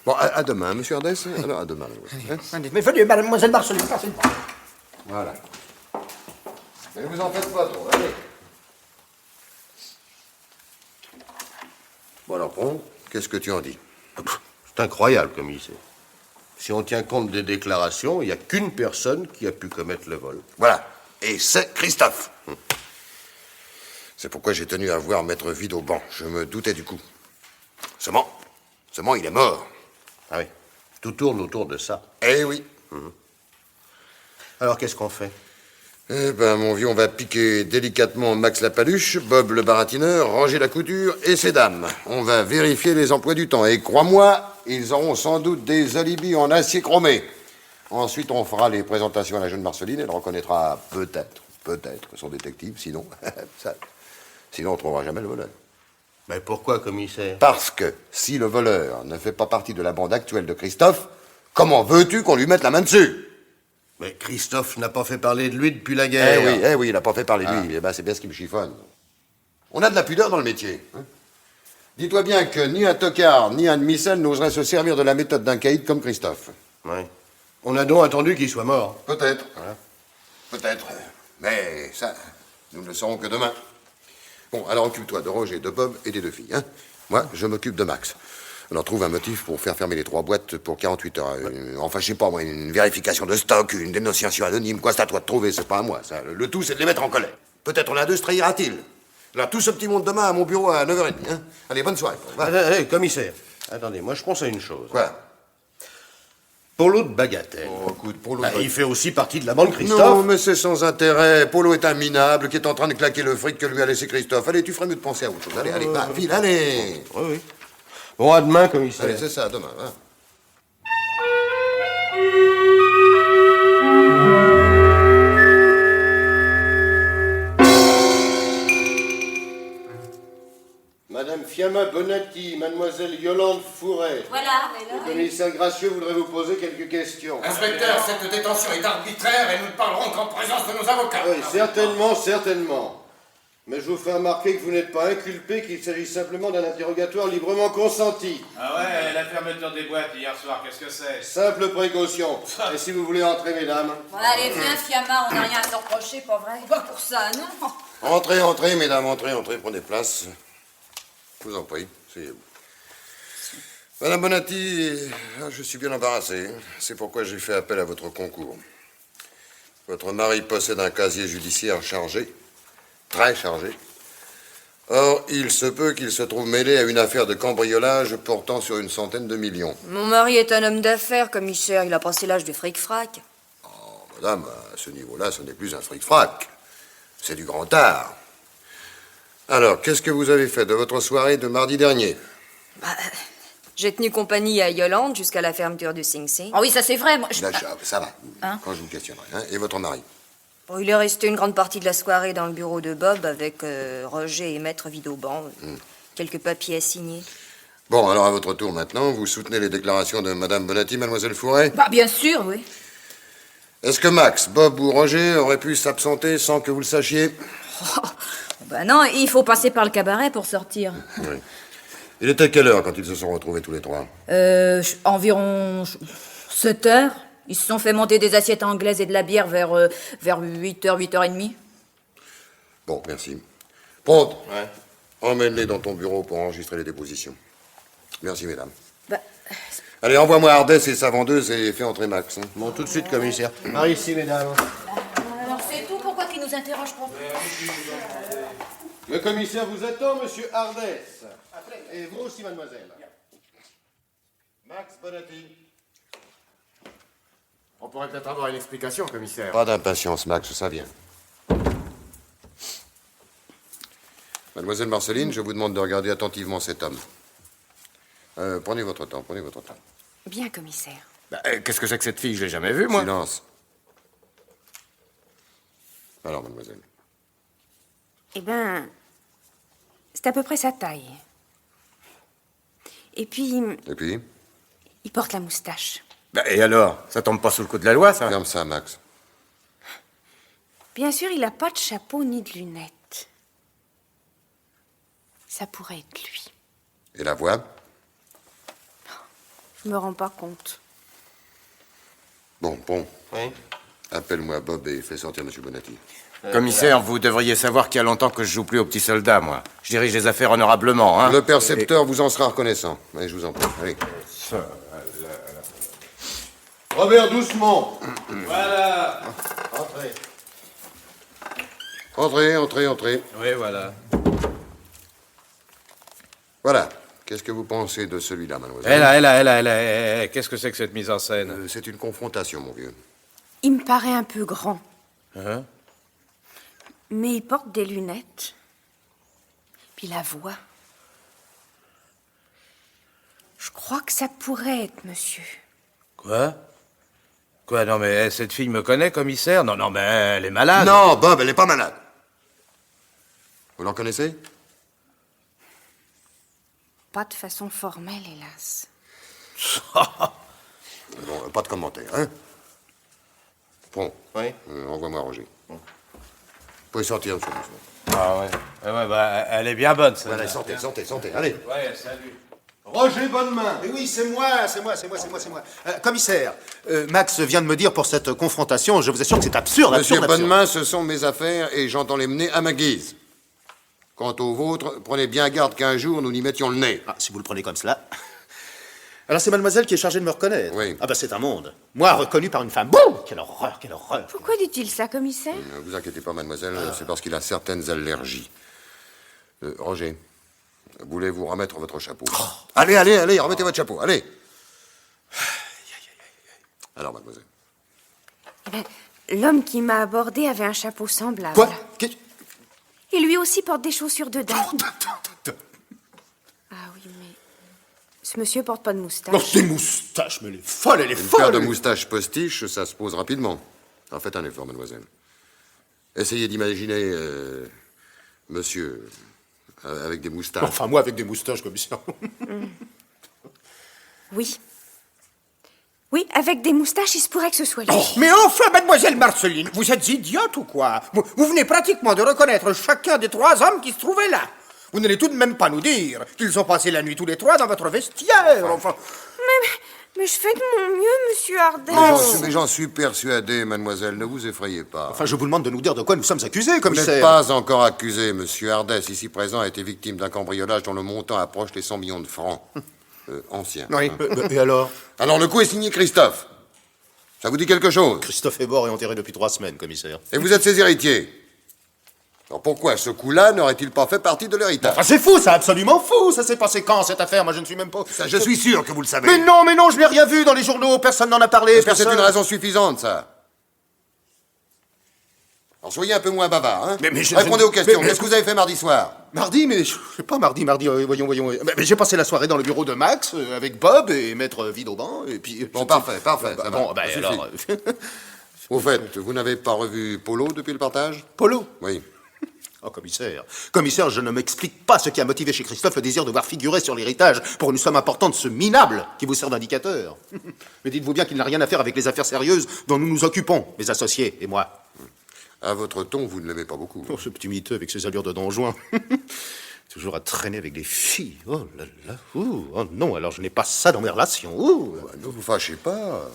Speaker 2: Bon, à demain, monsieur Ardès. Alors, à demain. Hein?
Speaker 9: Allez, mais venez, mademoiselle Marceline, passez le bras.
Speaker 2: Voilà. Mais ne vous en faites pas trop, allez. Bon, alors, Pont, qu'est-ce que tu en dis?
Speaker 8: C'est incroyable, commissaire. Si on tient compte des déclarations, il n'y a qu'une personne qui a pu commettre le vol.
Speaker 2: Voilà. Et c'est Christophe. C'est pourquoi j'ai tenu à voir Maître Vidauban. Je me doutais du coup. Seulement, il est mort.
Speaker 8: Ah oui. Tout tourne autour de ça.
Speaker 2: Eh oui.
Speaker 8: Alors, qu'est-ce qu'on fait?
Speaker 2: Eh ben, mon vieux, on va piquer délicatement Max la paluche, Bob le baratineur, Roger la couture et ses dames. On va vérifier les emplois du temps. Et crois-moi, ils auront sans doute des alibis en acier chromé. Ensuite, on fera les présentations à la jeune Marceline. Elle reconnaîtra peut-être son détective. Sinon, sinon on ne trouvera jamais le voleur.
Speaker 8: Mais pourquoi, commissaire?
Speaker 2: Parce que si le voleur ne fait pas partie de la bande actuelle de Christophe, comment veux-tu qu'on lui mette la main dessus?
Speaker 8: Mais Christophe n'a pas fait parler de lui depuis la guerre.
Speaker 2: Eh oui, il n'a pas fait parler de lui. Eh ben, c'est bien ce qui me chiffonne. On a de la pudeur dans le métier. Hein? Dis-toi bien que ni un tocard, ni un demi-sel n'oserait se servir de la méthode d'un caïd comme Christophe.
Speaker 8: Oui. On a donc attendu qu'il soit mort.
Speaker 2: Peut-être.
Speaker 8: Voilà.
Speaker 2: Peut-être. Mais ça, nous ne le saurons que demain. Bon, alors occupe-toi de Roger, de Bob et des deux filles. Hein? Moi, je m'occupe de Max. Alors trouve un motif pour faire fermer les 3 boîtes pour 48 heures. Enfin, je sais pas, moi, une vérification de stock, une dénonciation anonyme. Quoi, c'est à toi de trouver, c'est pas à moi. Ça. Le tout, c'est de les mettre en colère. Peut-être on a deux se trahira-t-il. Alors tout ce petit monde demain à mon bureau à 9h30. Hein? Allez, bonne soirée.
Speaker 8: Allez, commissaire. Attendez, moi je pense à une chose.
Speaker 2: Quoi?
Speaker 8: Polo de Bagatelle.
Speaker 2: Oh, écoute, Polo...
Speaker 8: il fait aussi partie de la bande Christophe.
Speaker 2: Non, mais c'est sans intérêt. Polo est un minable qui est en train de claquer le fric que lui a laissé Christophe. Allez, tu ferais mieux de penser à autre chose. Allez, va, file, allez.
Speaker 8: Oui. Bon, à demain, commissaire.
Speaker 2: Allez, c'est ça, demain. Hein.
Speaker 8: Madame Fiamma Bonatti, mademoiselle Yolande Fouret.
Speaker 6: Voilà.
Speaker 8: Le commissaire Gracieux voudrait vous poser quelques questions.
Speaker 3: Inspecteur, cette détention est arbitraire et nous ne parlerons qu'en présence de nos avocats.
Speaker 8: Oui, certainement. Mais je vous fais remarquer que vous n'êtes pas inculpé, qu'il s'agit simplement d'un interrogatoire librement consenti.
Speaker 7: Ah ouais, la fermeture des boîtes hier soir, qu'est-ce que c'est?
Speaker 8: Simple précaution. Et si vous voulez entrer, mesdames?
Speaker 6: Bon, allez, viens, Fiamma, on n'a rien à se reprocher, pas vrai? Pas pour ça, non.
Speaker 2: Entrez, mesdames, entrez, prenez place. Je vous en prie, asseyez-vous. Madame Bonatti, je suis bien embarrassé. C'est pourquoi j'ai fait appel à votre concours. Votre mari possède un casier judiciaire chargé, très chargé. Or, il se peut qu'il se trouve mêlé à une affaire de cambriolage portant sur une centaine de millions.
Speaker 6: Mon mari est un homme d'affaires, commissaire. Il a passé l'âge du fric-frac.
Speaker 2: Oh, madame, à ce niveau-là, ce n'est plus un fric-frac. C'est du grand art. Alors, qu'est-ce que vous avez fait de votre soirée de mardi dernier?
Speaker 6: J'ai tenu compagnie à Yolande jusqu'à la fermeture du Sing Sing. Ah oui, ça c'est vrai, moi.
Speaker 2: Ça va,
Speaker 6: Hein?
Speaker 2: quand je vous questionnerai. Hein? Et votre mari?
Speaker 6: Bon, il est resté une grande partie de la soirée dans le bureau de Bob avec Roger et Maître Vidauban. Quelques papiers à signer.
Speaker 2: Bon, alors à votre tour maintenant, vous soutenez les déclarations de Madame Bonatti, Mademoiselle Fouret?
Speaker 6: Bah, bien sûr, oui.
Speaker 2: Est-ce que Max, Bob ou Roger auraient pu s'absenter sans que vous le sachiez?
Speaker 6: Bah non, il faut passer par le cabaret pour sortir.
Speaker 2: Oui. Il était quelle heure quand ils se sont retrouvés tous les trois?
Speaker 6: Environ 7 heures. Ils se sont fait monter des assiettes anglaises et de la bière vers 8h, 8h30.
Speaker 2: Bon, merci. Pronte.
Speaker 8: Ouais.
Speaker 2: Emmène-les dans ton bureau pour enregistrer les dépositions. Merci, mesdames.
Speaker 1: Bah,
Speaker 2: Allez, envoie-moi Ardès et sa vendeuse et fais entrer Max. Hein.
Speaker 8: Bon, tout de suite, commissaire. Par ici, mesdames.
Speaker 6: Alors c'est tout, pourquoi tu nous interroges pas?
Speaker 8: Le commissaire vous attend, monsieur Ardès. Et vous aussi, mademoiselle.
Speaker 2: Max Bonatti.
Speaker 11: On pourrait peut-être avoir une explication, commissaire.
Speaker 2: Pas d'impatience, Max, ça vient. Mademoiselle Marceline, je vous demande de regarder attentivement cet homme. Prenez votre temps, prenez votre temps.
Speaker 1: bien, commissaire.
Speaker 11: Bah, qu'est-ce que c'est que cette fille? Je l'ai jamais vue, moi.
Speaker 2: Silence. Alors, mademoiselle.
Speaker 1: Eh ben, c'est à peu près sa taille. Et puis,
Speaker 2: Et puis?
Speaker 1: il porte la moustache.
Speaker 11: Bah, et alors? Ça tombe pas sous le coup de la loi, ça?
Speaker 2: Ferme ça, Max.
Speaker 1: Bien sûr, il n'a pas de chapeau ni de lunettes. Ça pourrait être lui.
Speaker 2: Et la voix?
Speaker 1: Je me rends pas compte.
Speaker 2: Bon.
Speaker 8: Oui.
Speaker 2: Appelle-moi Bob et fais sortir monsieur Bonatti.
Speaker 11: Commissaire, vous devriez savoir qu'il y a longtemps que je joue plus aux petits soldats, moi. Je dirige les affaires honorablement, hein.
Speaker 2: Le percepteur vous en sera reconnaissant. Allez, je vous en prie. Allez.
Speaker 8: Robert, doucement.
Speaker 7: Voilà.
Speaker 2: Entrez.
Speaker 7: Oui, voilà.
Speaker 2: Voilà. Qu'est-ce que vous pensez de celui-là, mademoiselle?
Speaker 7: Elle a. Qu'est-ce que c'est que cette mise en scène?
Speaker 2: C'est une confrontation, mon vieux.
Speaker 1: Il me paraît un peu grand.
Speaker 7: Hein?
Speaker 1: Mais il porte des lunettes. Puis la voix. Je crois que ça pourrait être monsieur.
Speaker 7: Quoi, non, mais cette fille me connaît, commissaire? Non, mais elle est malade.
Speaker 2: Non, Bob, elle n'est pas malade. Vous l'en connaissez?
Speaker 1: Pas de façon formelle, hélas.
Speaker 2: Bon, pas de commentaire, hein? Bon.
Speaker 8: Oui.
Speaker 2: Envoie-moi Roger. Vous pouvez sortir, monsieur.
Speaker 7: Ah ouais, bah, elle est bien bonne, celle-là.
Speaker 2: Allez, sortez, allez.
Speaker 7: Ouais, salut.
Speaker 8: Roger Bonnemain.
Speaker 9: Oui, c'est moi. Commissaire, Max vient de me dire pour cette confrontation, je vous assure que c'est absurde,
Speaker 2: Monsieur
Speaker 9: absurde.
Speaker 2: Bonnemain, ce sont mes affaires et j'entends les mener à ma guise. Quant aux vôtres, prenez bien garde qu'un jour nous n'y mettions le nez.
Speaker 9: Ah, si vous le prenez comme cela. Alors c'est mademoiselle qui est chargée de me reconnaître.
Speaker 2: Oui.
Speaker 9: Ah bah c'est un monde. Moi, reconnu par une femme. Boum! Quelle horreur, quelle horreur.
Speaker 1: Pourquoi dit-il ça, commissaire?
Speaker 2: Ne vous inquiétez pas, mademoiselle, c'est parce qu'il a certaines allergies. Roger, voulez-vous remettre votre chapeau? Allez, remettez votre chapeau, allez. Alors, mademoiselle.
Speaker 1: Eh ben, l'homme qui m'a abordé avait un chapeau semblable.
Speaker 9: Quoi?
Speaker 1: Et lui aussi porte des chaussures de dame. Ah oui, mais... Ce monsieur porte pas de moustache.
Speaker 9: Non, des moustaches, mais elle est folle, elle est
Speaker 2: Une
Speaker 9: folle.
Speaker 2: paire de moustaches postiches, ça se pose rapidement. Alors faites un effort, mademoiselle. Essayez d'imaginer monsieur avec des moustaches.
Speaker 9: Enfin, moi, avec des moustaches, commissaire.
Speaker 1: Oui. Oui, avec des moustaches, il se pourrait que ce soit lui.
Speaker 9: Mais enfin, mademoiselle Marceline, vous êtes idiote ou quoi? Vous venez pratiquement de reconnaître chacun des 3 hommes qui se trouvaient là. Vous n'allez tout de même pas nous dire qu'ils ont passé la nuit tous les 3 dans votre vestiaire, enfin.
Speaker 1: Mais je fais de mon mieux, monsieur Ardès.
Speaker 2: Mais j'en suis persuadé, mademoiselle, ne vous effrayez pas.
Speaker 9: Enfin, je vous demande de nous dire de quoi nous sommes accusés,
Speaker 2: Vous
Speaker 9: commissaire.
Speaker 2: n'êtes pas encore accusé, monsieur Ardès, ici présent, a été victime d'un cambriolage dont le montant approche les 100 millions de francs. Ancien.
Speaker 9: Oui, et alors?
Speaker 2: Alors, le coup est signé Christophe. Ça vous dit quelque chose?
Speaker 9: Christophe est mort et enterré depuis 3 semaines, commissaire.
Speaker 2: Et vous êtes ses héritiers. Alors pourquoi ce coup-là n'aurait-il pas fait partie de l'héritage?
Speaker 9: Enfin, c'est fou, ça, absolument fou. Ça s'est passé quand, cette affaire? Moi, je ne suis même pas...
Speaker 2: Ça, je suis sûr que vous le savez.
Speaker 9: Mais non, je n'ai rien vu dans les journaux. Personne n'en a parlé.
Speaker 2: Est-ce que
Speaker 9: Personne...
Speaker 2: c'est une raison suffisante, ça? Alors soyez un peu moins bavard, hein?
Speaker 9: Mais
Speaker 2: Répondez aux questions. Qu'est-ce que vous avez fait mardi soir?
Speaker 9: Mardi, mais je sais pas, mardi, voyons. Mais j'ai passé la soirée dans le bureau de Max, avec Bob et maître Vidauban, et puis...
Speaker 2: Bon, parfait, ça va.
Speaker 9: Bon,
Speaker 2: Ça suffit.
Speaker 9: alors...
Speaker 2: Au fait, vous n'avez pas revu Polo depuis le partage?
Speaker 9: Polo?
Speaker 2: Oui.
Speaker 9: Oh, commissaire, je ne m'explique pas ce qui a motivé chez Christophe le désir de voir figurer sur l'héritage pour une somme importante ce minable qui vous sert d'indicateur. Mais dites-vous bien qu'il n'a rien à faire avec les affaires sérieuses dont nous nous occupons, mes associés et moi.
Speaker 2: À votre ton, vous ne l'aimez pas beaucoup.
Speaker 9: Oh, ce petit miteux avec ses allures de Don Juan. Toujours à traîner avec des filles. Oh là là. Oh non, alors je n'ai pas ça dans mes relations.
Speaker 2: Ne vous fâchez pas.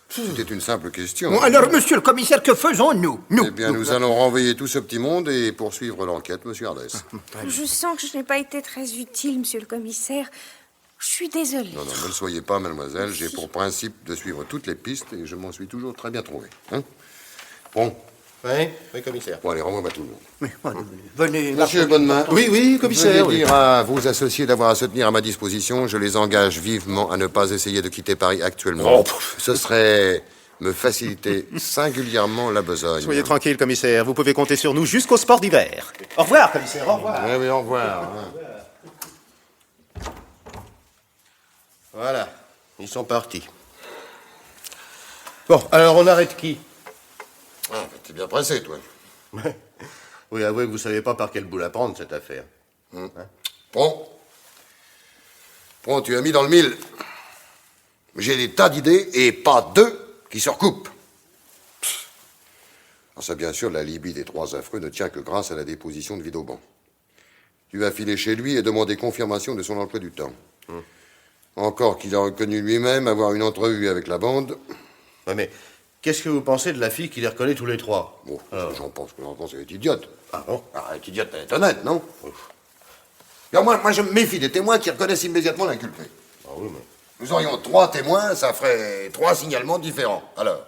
Speaker 2: C'était une simple question.
Speaker 9: Bon, alors, monsieur le commissaire, que faisons-nous?
Speaker 2: Eh bien, nous allons renvoyer tout ce petit monde et poursuivre l'enquête, monsieur Ardès.
Speaker 1: Je sens que je n'ai pas été très utile, monsieur le commissaire. Je suis désolée.
Speaker 2: Non, ne le soyez pas, mademoiselle. J'ai pour principe de suivre toutes les pistes et je m'en suis toujours très bien trouvé. Hein? Bon.
Speaker 8: Oui, commissaire.
Speaker 2: Bon, allez, renvoie-moi tout le monde.
Speaker 9: Mais, venez...
Speaker 2: Monsieur Bonnemain.
Speaker 8: Oui, commissaire.
Speaker 2: Veuillez dire à vos associés d'avoir à se tenir à ma disposition. Je les engage vivement à ne pas essayer de quitter Paris actuellement. Ce serait me faciliter singulièrement la besogne.
Speaker 5: Soyez tranquille, commissaire. Vous pouvez compter sur nous jusqu'au sport d'hiver. Au revoir, commissaire. Au revoir.
Speaker 2: Oui, au revoir.
Speaker 8: Voilà, ils sont partis. Bon, alors on arrête qui?
Speaker 2: Ah, t'es bien pressé, toi.
Speaker 8: Oui, avouez que vous savez pas par quel bout la prendre, cette affaire.
Speaker 2: Bon, tu as mis dans le mille. J'ai des tas d'idées et pas deux qui se recoupent. Alors ça, bien sûr, l'alibi des trois affreux ne tient que grâce à la déposition de Vidauban. Tu vas filer chez lui et demander confirmation de son emploi du temps. Encore qu'il a reconnu lui-même avoir une entrevue avec la bande.
Speaker 8: Ouais, mais qu'est-ce que vous pensez de la fille qui les reconnaît tous les trois?
Speaker 2: Bon, j'en pense qu'elle est idiote.
Speaker 8: Ah bon?
Speaker 2: Elle est idiote, elle est honnête, non? Alors moi, je me méfie des témoins qui reconnaissent immédiatement l'inculpé.
Speaker 8: Ah oui, mais...
Speaker 2: Nous aurions 3 témoins, ça ferait 3 signalements différents. Alors,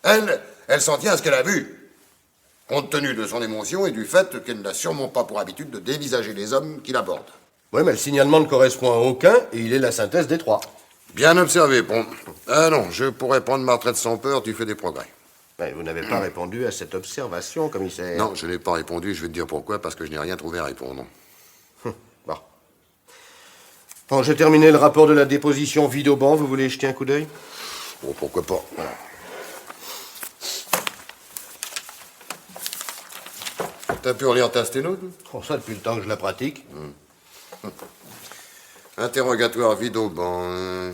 Speaker 2: elle s'en tient à ce qu'elle a vu, compte tenu de son émotion et du fait qu'elle n'a sûrement pas pour habitude de dévisager les hommes qui l'abordent.
Speaker 8: Oui, mais le signalement ne correspond à aucun et il est la synthèse des trois.
Speaker 2: Bien observé, Pont. Ah non, je pourrais prendre ma retraite sans peur, tu fais des progrès.
Speaker 8: Mais vous n'avez pas répondu à cette observation, commissaire.
Speaker 2: Non, je n'ai pas répondu, je vais te dire pourquoi, parce que je n'ai rien trouvé à répondre.
Speaker 8: Bon. Bon, j'ai terminé le rapport de la déposition Vidauban, vous voulez jeter un coup d'œil?
Speaker 2: Bon, pourquoi pas. Voilà. T'as pu relire ta sténo?
Speaker 8: Oh, ça, depuis le temps que je la pratique.
Speaker 2: Interrogatoire Vidauban.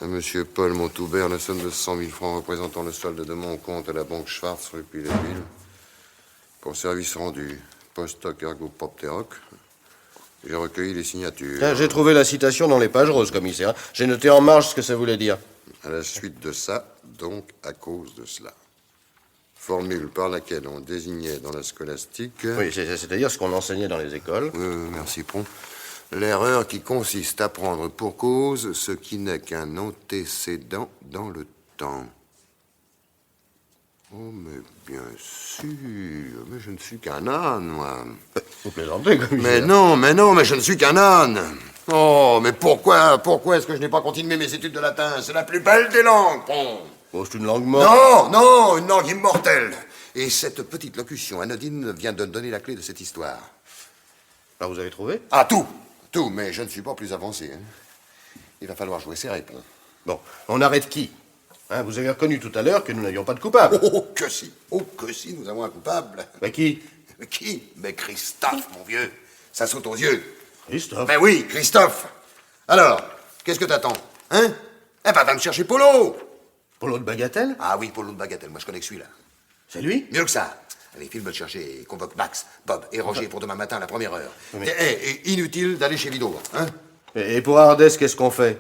Speaker 2: À Monsieur Paul Montoubert, la somme de 100 000 francs représentant le solde de mon compte à la banque Schwartz, rue Puy-les-Villes, pour service rendu. Post-hoc ergo propteroc. J'ai recueilli les signatures.
Speaker 8: Ah, j'ai trouvé la citation dans les pages roses, commissaire. J'ai noté en marge ce que ça voulait dire.
Speaker 2: À la suite de ça, donc à cause de cela. Formule par laquelle on désignait dans la scolastique...
Speaker 8: Oui, c'est-à-dire ce qu'on enseignait dans les écoles.
Speaker 2: Merci, Pont. L'erreur qui consiste à prendre pour cause ce qui n'est qu'un antécédent dans le temps. Oh, mais bien sûr, mais je ne suis qu'un âne, moi.
Speaker 8: Vous plaisantez, commissaire.
Speaker 2: Mais je ne suis qu'un âne. Oh, mais pourquoi est-ce que je n'ai pas continué mes études de latin? C'est la plus belle des langues, Pont.
Speaker 8: Oh, c'est une langue morte.
Speaker 2: Non, une langue immortelle. Et cette petite locution anodine vient de donner la clé de cette histoire.
Speaker 8: Ah, vous avez trouvé?
Speaker 2: Ah, tout, mais je ne suis pas plus avancé. Hein. Il va falloir jouer serré, Pont.
Speaker 8: Bon, on arrête qui? Hein, vous avez reconnu tout à l'heure que nous n'avions pas de coupable.
Speaker 2: Oh, que si, nous avons un coupable.
Speaker 8: Mais qui?
Speaker 2: Qui? Mais Christophe, mon vieux. Ça saute aux yeux.
Speaker 8: Christophe?
Speaker 2: Ben oui, Christophe. Alors, qu'est-ce que t'attends? Hein? Eh ben, va me chercher Polo.
Speaker 8: Polo de Bagatelle?
Speaker 2: Ah oui, Polo de Bagatelle, moi je connais que celui-là.
Speaker 8: C'est lui?
Speaker 2: Mieux que ça. Allez, file me le chercher et convoque Max, Bob et Roger pour demain matin à la première heure.
Speaker 8: Mais...
Speaker 2: Et inutile d'aller chez Vidauban, hein?
Speaker 8: Et pour Ardès, qu'est-ce qu'on fait?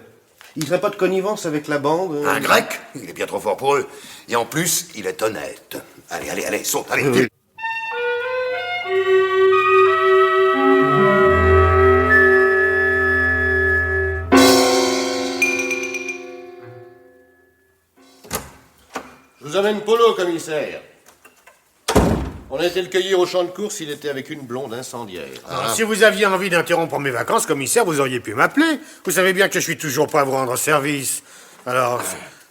Speaker 8: Il ferait pas de connivence avec la bande?
Speaker 2: Un grec? Il est bien trop fort pour eux. Et en plus, il est honnête. Allez, saute, allez,
Speaker 8: Oui. Je vous amène Polo, commissaire. On a été le cueillir au champ de course, il était avec une blonde incendiaire.
Speaker 5: Alors, si vous aviez envie d'interrompre mes vacances, commissaire, vous auriez pu m'appeler. Vous savez bien que je suis toujours prêt à vous rendre service. Alors,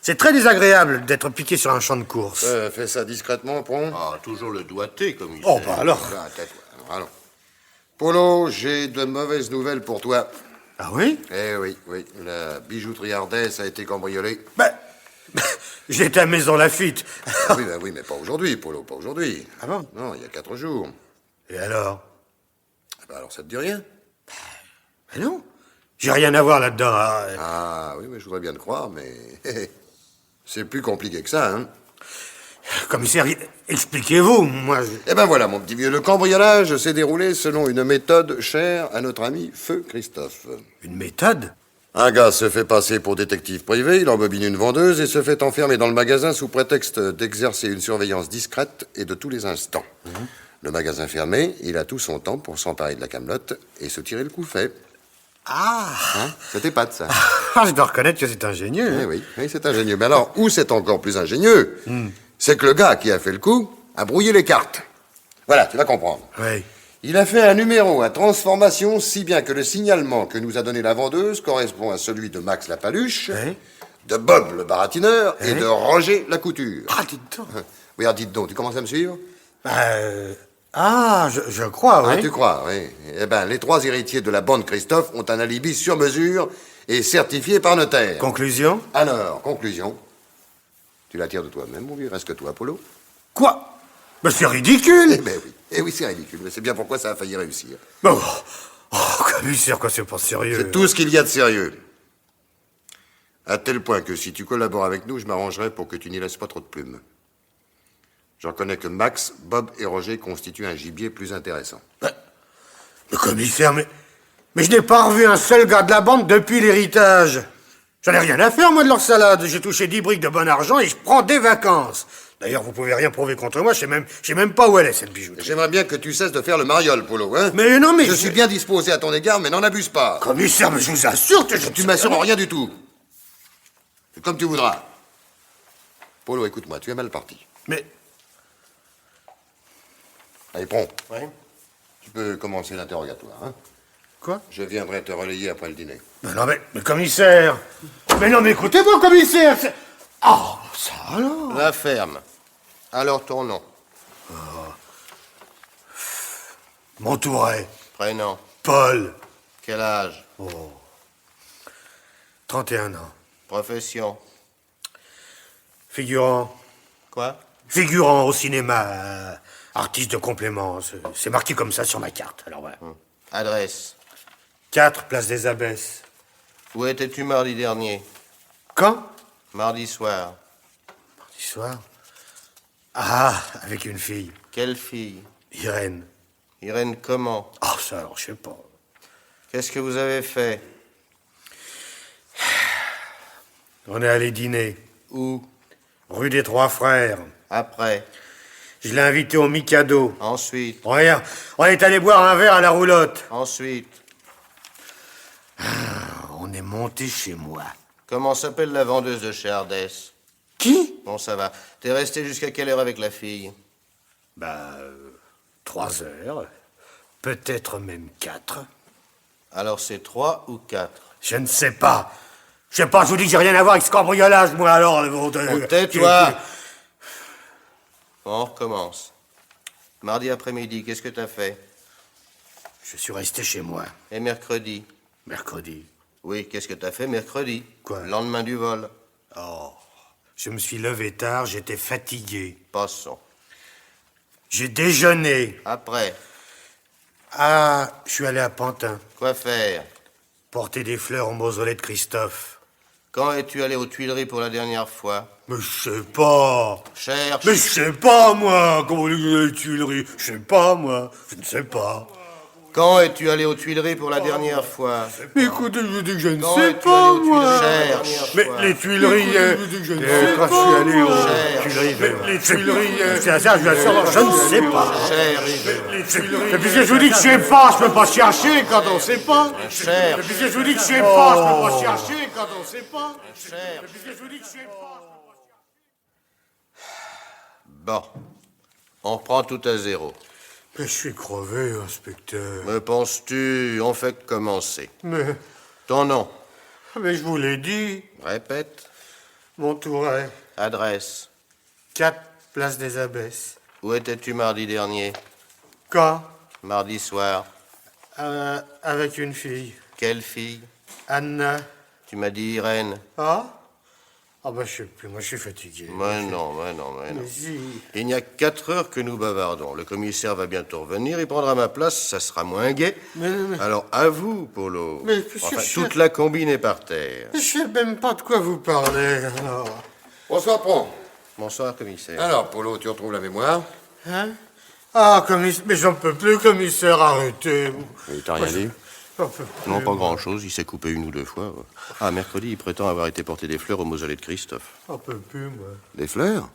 Speaker 5: c'est très désagréable d'être piqué sur un champ de course.
Speaker 2: Fais ça discrètement, Pont.
Speaker 8: Ah, toujours le doigté, commissaire.
Speaker 5: Oh, bah alors.
Speaker 2: Alors. Polo, j'ai de mauvaises nouvelles pour toi.
Speaker 5: Ah oui?
Speaker 2: Eh oui. La bijouterie Ardès a été cambriolée.
Speaker 5: J'étais à Maison Lafitte.
Speaker 2: Oui, mais pas aujourd'hui, Polo, pas aujourd'hui.
Speaker 5: Ah bon?
Speaker 2: Non, il y a 4 jours.
Speaker 5: Et alors?
Speaker 2: Alors ça te dit rien?
Speaker 5: Mais non, j'ai rien à voir là-dedans.
Speaker 2: Ah oui, mais je voudrais bien te croire, mais c'est plus compliqué que ça, hein?
Speaker 5: Commissaire, expliquez-vous, moi...
Speaker 2: Eh ben voilà, mon petit vieux, le cambriolage s'est déroulé selon une méthode chère à notre ami Feu Christophe.
Speaker 5: Une méthode?
Speaker 2: Un gars se fait passer pour détective privé, il embobine une vendeuse et se fait enfermer dans le magasin sous prétexte d'exercer une surveillance discrète et de tous les instants. Le magasin fermé, il a tout son temps pour s'emparer de la camelote et se tirer le coup fait.
Speaker 5: Ah
Speaker 2: Ça t'épate, ça?
Speaker 5: Ah, je dois reconnaître que c'est ingénieux.
Speaker 2: Eh oui, c'est ingénieux. Mais alors, où c'est encore plus ingénieux, c'est que le gars qui a fait le coup a brouillé les cartes. Voilà, tu vas comprendre.
Speaker 5: Oui.
Speaker 2: Il a fait un numéro à transformation si bien que le signalement que nous a donné la vendeuse correspond à celui de Max la paluche, de Bob le baratineur et de Roger la couture.
Speaker 5: Ah, dites donc.
Speaker 2: Oui, alors dites donc, tu commences à me suivre?
Speaker 5: Je crois, oui.
Speaker 2: Ah, tu crois, oui. Eh ben, les 3 héritiers de la bande Christophe ont un alibi sur mesure et certifié par notaire.
Speaker 5: Conclusion?
Speaker 2: Alors, conclusion. Tu la tires de toi-même, mon vieux, reste que toi, Polo.
Speaker 5: Quoi? Mais c'est ridicule!
Speaker 2: Eh ben oui. Eh oui, c'est ridicule, mais c'est bien pourquoi ça a failli réussir.
Speaker 5: Oh, commissaire, quoi, c'est pas sérieux.
Speaker 2: C'est tout ce qu'il y a de sérieux. À tel point que si tu collabores avec nous, je m'arrangerai pour que tu n'y laisses pas trop de plumes. Je reconnais que Max, Bob et Roger constituent un gibier plus intéressant.
Speaker 5: Le commissaire, mais je n'ai pas revu un seul gars de la bande depuis l'héritage. J'en ai rien à faire, moi, de leur salade. J'ai touché 10 briques de bon argent et je prends des vacances. D'ailleurs, vous pouvez rien prouver contre moi, je sais même pas où elle est, cette bijouterie.
Speaker 2: J'aimerais bien que tu cesses de faire le mariole, Polo, hein?
Speaker 5: Mais non, mais...
Speaker 2: Je suis bien disposé à ton égard, mais n'en abuse pas.
Speaker 5: Commissaire, mais je vous assure que
Speaker 2: Tu m'assures rien du tout. C'est comme tu voudras. Polo, écoute-moi, tu es mal parti.
Speaker 5: Mais...
Speaker 2: Allez, prends.
Speaker 8: Oui.
Speaker 2: Tu peux commencer l'interrogatoire, hein?
Speaker 5: Quoi?
Speaker 2: Je viendrai te relayer après le dîner.
Speaker 5: Mais non, mais commissaire... Mais non, mais écoutez-moi, commissaire, c'est... Oh, ça alors?
Speaker 8: La ferme. Alors ton nom.
Speaker 5: Montouret.
Speaker 8: Prénom.
Speaker 5: Paul.
Speaker 8: Quel âge?
Speaker 5: 31 ans.
Speaker 8: Profession.
Speaker 5: Figurant.
Speaker 8: Quoi?
Speaker 5: Figurant au cinéma. Artiste de complément. C'est marqué comme ça sur ma carte. Alors voilà.
Speaker 8: Adresse.
Speaker 5: 4 place des Abbesses.
Speaker 8: Où étais-tu mardi dernier?
Speaker 5: Quand?
Speaker 8: Mardi soir.
Speaker 5: Mardi soir. Ah, avec une fille.
Speaker 8: Quelle fille?
Speaker 5: Irène.
Speaker 8: Irène comment?
Speaker 5: Oh, ça alors, je sais pas.
Speaker 8: Qu'est-ce que vous avez fait?
Speaker 5: On est allé dîner.
Speaker 8: Où?
Speaker 5: Rue des Trois Frères.
Speaker 8: Après.
Speaker 5: Je l'ai invité au Mikado.
Speaker 8: Ensuite.
Speaker 5: Regarde, on est allé boire un verre à la roulotte.
Speaker 8: Ensuite.
Speaker 5: On est monté chez moi.
Speaker 8: Comment s'appelle la vendeuse de chez Ardès?
Speaker 5: Qui?
Speaker 8: Bon, ça va. T'es resté jusqu'à quelle heure avec la fille?
Speaker 5: 3 heures. Peut-être même 4.
Speaker 8: Alors c'est 3 ou 4?
Speaker 5: Je ne sais pas. Je sais pas, je vous dis que j'ai rien à voir avec ce cambriolage, moi, alors...
Speaker 8: Tais-toi! Bon, on recommence. Mardi après-midi, qu'est-ce que t'as fait?
Speaker 5: Je suis resté chez moi.
Speaker 8: Et mercredi?
Speaker 5: Mercredi.
Speaker 8: Oui, qu'est-ce que t'as fait mercredi?
Speaker 5: Quoi?
Speaker 8: Le lendemain du vol.
Speaker 5: Oh, je me suis levé tard, j'étais fatigué.
Speaker 8: Passons.
Speaker 5: J'ai déjeuné.
Speaker 8: Après?
Speaker 5: Ah, je suis allé à Pantin.
Speaker 8: Quoi faire?
Speaker 5: Porter des fleurs au mausolée de Christophe.
Speaker 8: Quand es-tu allé aux Tuileries pour la dernière fois?
Speaker 5: Mais je sais pas.
Speaker 8: Cherche.
Speaker 5: Mais je sais pas, moi. Comment les Tuileries? Je sais pas, moi. Je ne sais pas.
Speaker 8: Quand es-tu allé aux Tuileries pour la dernière fois?
Speaker 5: Mais écoutez, je dis que je ne
Speaker 8: Quand
Speaker 5: sais
Speaker 8: es-tu
Speaker 5: pas,
Speaker 8: allé aux
Speaker 5: moi.
Speaker 8: Tuileries la dernière
Speaker 5: Mais
Speaker 8: fois?
Speaker 5: les Tuileries, quand je suis allé aux Tuileries, les Tuileries, c'est ça, je ne sais pas. Et puis je vous dis que je sais pas, je peux pas chercher quand on sait pas. Et puis je vous dis que je sais pas, je peux pas chercher quand on sait pas. Et puis je vous dis que je sais pas.
Speaker 8: Bon. On reprend tout à zéro.
Speaker 5: Mais je suis crevé, inspecteur.
Speaker 8: Me penses-tu? On fait que commencer.
Speaker 5: Mais
Speaker 8: Ton nom?
Speaker 5: je vous l'ai dit,
Speaker 8: Répète.
Speaker 5: Montouret,
Speaker 8: Adresse.
Speaker 5: 4 place des Abbesses.
Speaker 8: Où étais-tu mardi dernier?
Speaker 5: Quand?
Speaker 8: Mardi soir.
Speaker 5: Avec une fille.
Speaker 8: Quelle fille?
Speaker 5: Anna.
Speaker 8: Tu m'as dit Irène.
Speaker 5: Ah? Ah je sais plus, moi je suis fatigué.
Speaker 8: Mais non.
Speaker 5: Mais si.
Speaker 8: Il n'y a 4 heures que nous bavardons. Le commissaire va bientôt revenir, il prendra ma place, ça sera moins gai.
Speaker 5: Mais...
Speaker 8: Alors, à vous, Polo.
Speaker 5: Mais
Speaker 8: toute la combine est par terre.
Speaker 5: Je sais même pas de quoi vous parlez, alors.
Speaker 2: Bonsoir, Pron.
Speaker 8: Bonsoir, commissaire.
Speaker 2: Alors, Polo, tu retrouves la mémoire?
Speaker 5: Hein? Ah, commissaire, mais j'en peux plus, commissaire, arrêtez.
Speaker 2: Il t'a rien dit?
Speaker 8: Non, pas grand-chose. Il s'est coupé une ou deux fois. Ah, mercredi, il prétend avoir été porter des fleurs au mausolée de Christophe.
Speaker 5: Un peu plus, moi.
Speaker 2: Des fleurs?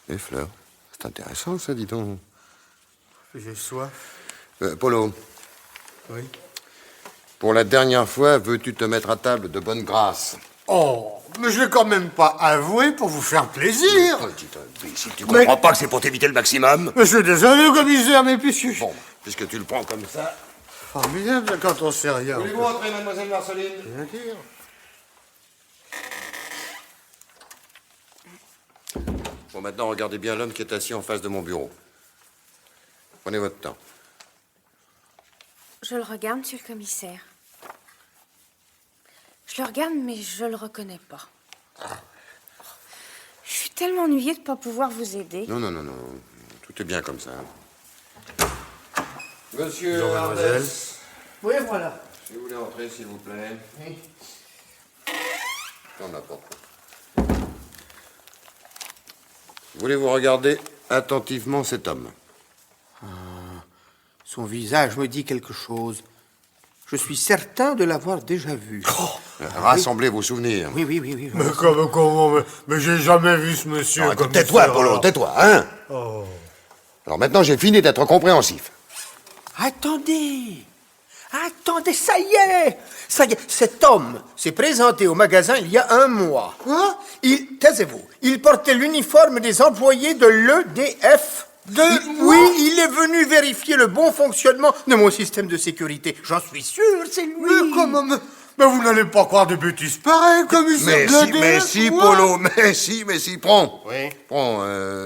Speaker 2: Des fleurs. C'est intéressant, ça, dis donc.
Speaker 5: J'ai soif.
Speaker 2: Polo,
Speaker 5: Oui.
Speaker 2: pour la dernière fois, veux-tu te mettre à table de bonne grâce?
Speaker 5: Oh, mais je vais quand même pas avouer pour vous faire plaisir.
Speaker 2: Petit imbécile, tu comprends pas que c'est pour t'éviter le maximum?
Speaker 5: Mais je suis désolé, commissaire, mais puisque...
Speaker 2: Bon, puisque tu le prends comme ça...
Speaker 5: Formidable, quand on sait rien.
Speaker 2: Voulez-vous entrer, mademoiselle Marceline?
Speaker 5: Bien dire.
Speaker 2: Bon, maintenant, regardez bien l'homme qui est assis en face de mon bureau. Prenez votre temps.
Speaker 1: Je le regarde, monsieur le commissaire. Je le regarde, mais je le reconnais pas. Je suis tellement ennuyée de ne pas pouvoir vous aider.
Speaker 2: Non, non, non, non. Tout est bien comme ça. Monsieur
Speaker 5: Bonjour, mademoiselle.
Speaker 2: Ardès,
Speaker 9: Oui, voilà.
Speaker 2: si vous voulez entrer, s'il vous plaît.
Speaker 9: Oui.
Speaker 2: Ferme la porte. Voulez-vous regarder attentivement cet homme?
Speaker 9: Son visage me dit quelque chose. Je suis certain de l'avoir déjà vu.
Speaker 2: Rassemblez vos souvenirs.
Speaker 9: Oui, oui, oui, oui.
Speaker 5: Mais comment mais j'ai jamais vu ce monsieur.
Speaker 2: Non,
Speaker 5: comme
Speaker 2: tais-toi,
Speaker 5: ça.
Speaker 2: Polo, tais-toi, hein?
Speaker 5: Oh.
Speaker 2: Alors maintenant, j'ai fini d'être compréhensif.
Speaker 9: Attendez. Attendez, ça y est. Ça y est, cet homme s'est présenté au magasin il y a un mois. Quoi? Taisez-vous. Il portait l'uniforme des employés de l'EDF. Oui, il est venu vérifier le bon fonctionnement de mon système de sécurité. J'en suis sûr, c'est lui.
Speaker 5: Mais comment mais vous n'allez pas croire des bêtises pareilles, commissaire.
Speaker 2: Mais si, Polo, mais si, prends.
Speaker 8: Oui.
Speaker 2: Prends,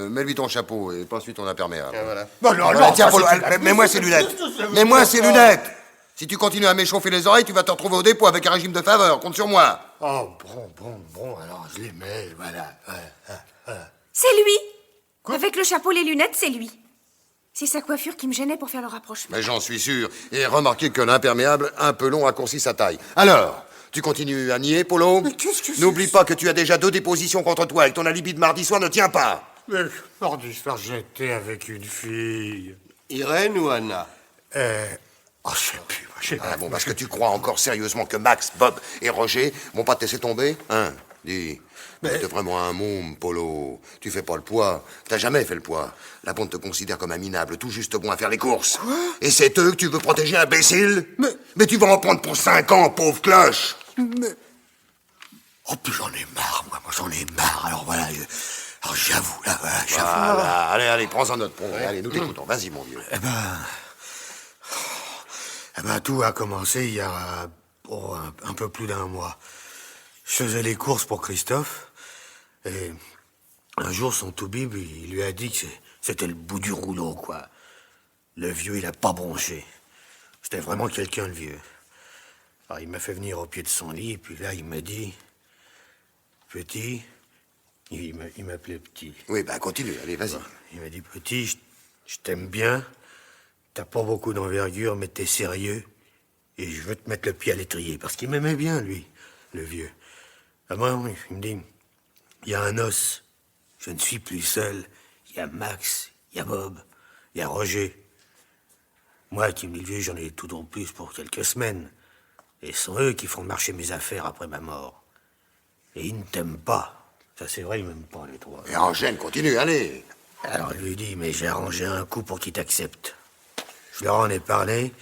Speaker 2: mets-lui ton chapeau et passe-lui ton imperméable.
Speaker 8: Voilà.
Speaker 5: Non, non,
Speaker 2: Voilà,
Speaker 5: non,
Speaker 2: tiens,
Speaker 5: ça,
Speaker 2: Polo,
Speaker 5: c'est-
Speaker 2: mets-moi ces lunettes. Mets-moi ces lunettes. Si tu continues à m'échauffer les oreilles, tu vas te retrouver au dépôt avec un régime de faveur. Compte sur moi.
Speaker 5: Oh, bon, alors je les mets, voilà.
Speaker 1: C'est lui. Avec le chapeau, les lunettes, c'est lui. C'est sa coiffure qui me gênait pour faire le rapprochement.
Speaker 2: Mais j'en suis sûr. Et remarquez que l'imperméable, un peu long, raccourcit sa taille. Alors, tu continues à nier, Polo?
Speaker 5: Mais qu'est-ce que c'est?
Speaker 2: N'oublie pas que tu as déjà 2 dépositions contre toi et que ton alibi de mardi soir ne tient pas.
Speaker 5: Mais mardi soir, j'étais avec une fille.
Speaker 8: Irène ou Anna?
Speaker 5: Oh, je sais plus, moi, je sais
Speaker 2: Ah
Speaker 5: pas.
Speaker 2: bon, parce que tu crois encore sérieusement que Max, Bob et Roger vont pas te laisser tomber? Hein? Dis. Mais t'es vraiment un môme, Polo. Tu fais pas le poids. T'as jamais fait le poids. La bande te considère comme un minable, tout juste bon à faire les courses. Quoi? Et c'est eux que tu veux protéger, imbécile? Mais tu vas en prendre pour 5 ans, pauvre cloche.
Speaker 5: Oh, puis j'en ai marre, moi j'en ai marre. Alors voilà, alors j'avoue, là, voilà, j'avoue.
Speaker 2: Voilà, allez, prends-en notre pont. Allez, nous t'écoutons. Vas-y, mon vieux.
Speaker 5: Eh ben, tout a commencé il y a un peu plus d'un mois. Je faisais les courses pour Christophe, et un jour, son toubib, il lui a dit que c'était le bout du rouleau, quoi. Le vieux, il a pas bronché. C'était vraiment quelqu'un, le vieux. Alors, il m'a fait venir au pied de son lit, et puis là, il m'a dit... Petit... Il m'appelait Petit.
Speaker 2: Oui, ben continue, allez, vas-y.
Speaker 5: Il m'a dit, Petit, je t'aime bien. T'as pas beaucoup d'envergure, mais t'es sérieux. Et je veux te mettre le pied à l'étrier. Parce qu'il m'aimait bien, lui, le vieux. Ah bon, il me dit, il y a un os. Je ne suis plus seul. Il y a Max, il y a Bob, il y a Roger. Moi, qui me dit le vieux, j'en ai tout en plus pour quelques semaines. Et ce sont eux qui font marcher mes affaires après ma mort. Et ils ne t'aiment pas. Ça, c'est vrai, ils m'aiment pas, les trois.
Speaker 2: Et Angèle, continue, allez.
Speaker 5: Alors, je lui ai dit, mais j'ai arrangé un coup pour qu'ils t'acceptent. Je leur en ai parlé,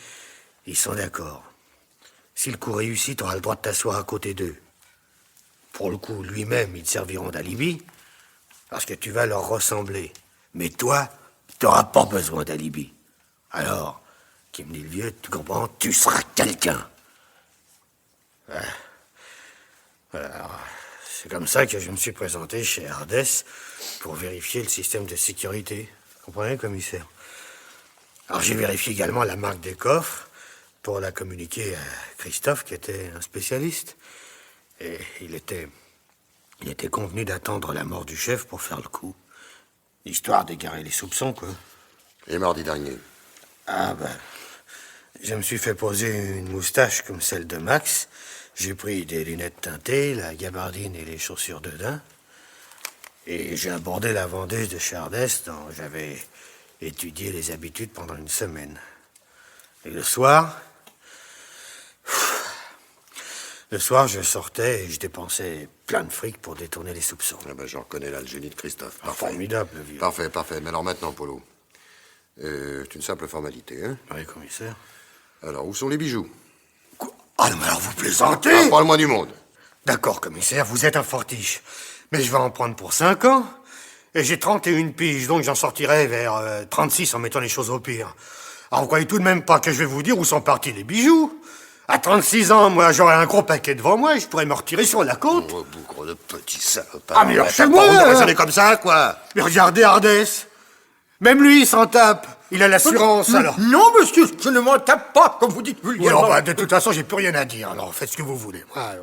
Speaker 5: ils sont d'accord. Si le coup réussit, t'auras le droit de t'asseoir à côté d'eux. Pour le coup, lui-même, ils te serviront d'alibi, parce que tu vas leur ressembler. Mais toi, t'auras pas besoin d'alibi. Alors, qui me dit le vieux, tu comprends, tu seras quelqu'un. Alors, c'est comme ça que je me suis présenté chez Ardès pour vérifier le système de sécurité. Vous comprenez, commissaire? Alors, j'ai vérifié également la marque des coffres pour la communiquer à Christophe, qui était un spécialiste. Et il était convenu d'attendre la mort du chef pour faire le coup. Histoire d'égarer les soupçons, quoi.
Speaker 2: Et mardi dernier.
Speaker 5: Ah ben, je me suis fait poser une moustache comme celle de Max. J'ai pris des lunettes teintées, la gabardine et les chaussures de daim. Et j'ai abordé la vendeuse de Chardès dont j'avais étudié les habitudes pendant une semaine. Et le soir, Le soir, je sortais et je dépensais plein de fric pour détourner les soupçons.
Speaker 2: Ah ben, j'en reconnais là le génie de Christophe. Parfait.
Speaker 5: Formidable, le vieux.
Speaker 2: Parfait, parfait. Mais alors maintenant, Polo, c'est une simple formalité, hein?
Speaker 5: Oui, commissaire.
Speaker 2: Alors, où sont les bijoux?
Speaker 5: Ah non, mais alors vous plaisantez?
Speaker 2: Ah, parle-moi du monde.
Speaker 5: D'accord, commissaire, vous êtes un fortiche. Mais je vais en prendre pour 5 ans. Et j'ai 31 piges, donc j'en sortirai vers 36 en mettant les choses au pire. Alors vous croyez tout de même pas que je vais vous dire où sont partis les bijoux? À 36 ans, moi, j'aurai un gros paquet devant moi et je pourrais me retirer sur la côte.
Speaker 2: Oh, bougre de petit salopard.
Speaker 5: Ah, mais alors, c'est moi,
Speaker 2: On
Speaker 5: hein.
Speaker 2: raisonner comme ça, quoi.
Speaker 5: Mais regardez Ardès. Même lui, il s'en tape. Il a l'assurance, alors.
Speaker 9: Non, monsieur, je ne m'en tape pas, comme vous dites
Speaker 5: Oui,
Speaker 9: vulgairement.
Speaker 5: alors, bah, de toute façon, j'ai plus rien à dire. Alors, faites ce que vous voulez.
Speaker 2: Ouais,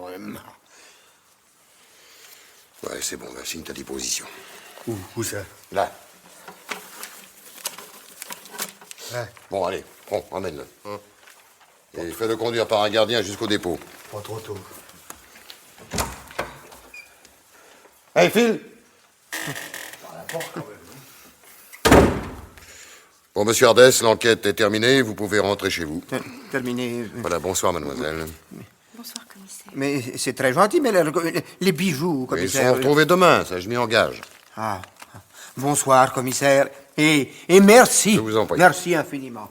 Speaker 2: c'est bon, bah, signe ta déposition.
Speaker 5: Où ça?
Speaker 2: Là.
Speaker 5: Ouais.
Speaker 2: Bon, allez, prends, emmène-le. Et fais-le conduire par un gardien jusqu'au dépôt.
Speaker 5: Pas trop tôt.
Speaker 2: Allez, file. Bon, monsieur Ardès, l'enquête est terminée, vous pouvez rentrer chez vous.
Speaker 9: Terminé.
Speaker 2: Voilà, bonsoir, mademoiselle.
Speaker 1: Bonsoir, commissaire.
Speaker 9: Mais c'est très gentil, mais les bijoux,
Speaker 2: Ils
Speaker 9: commissaire.
Speaker 2: seront retrouvés demain, ça je m'y engage.
Speaker 9: Ah. Bonsoir, commissaire. Et merci.
Speaker 2: Je vous en prie.
Speaker 9: Merci infiniment.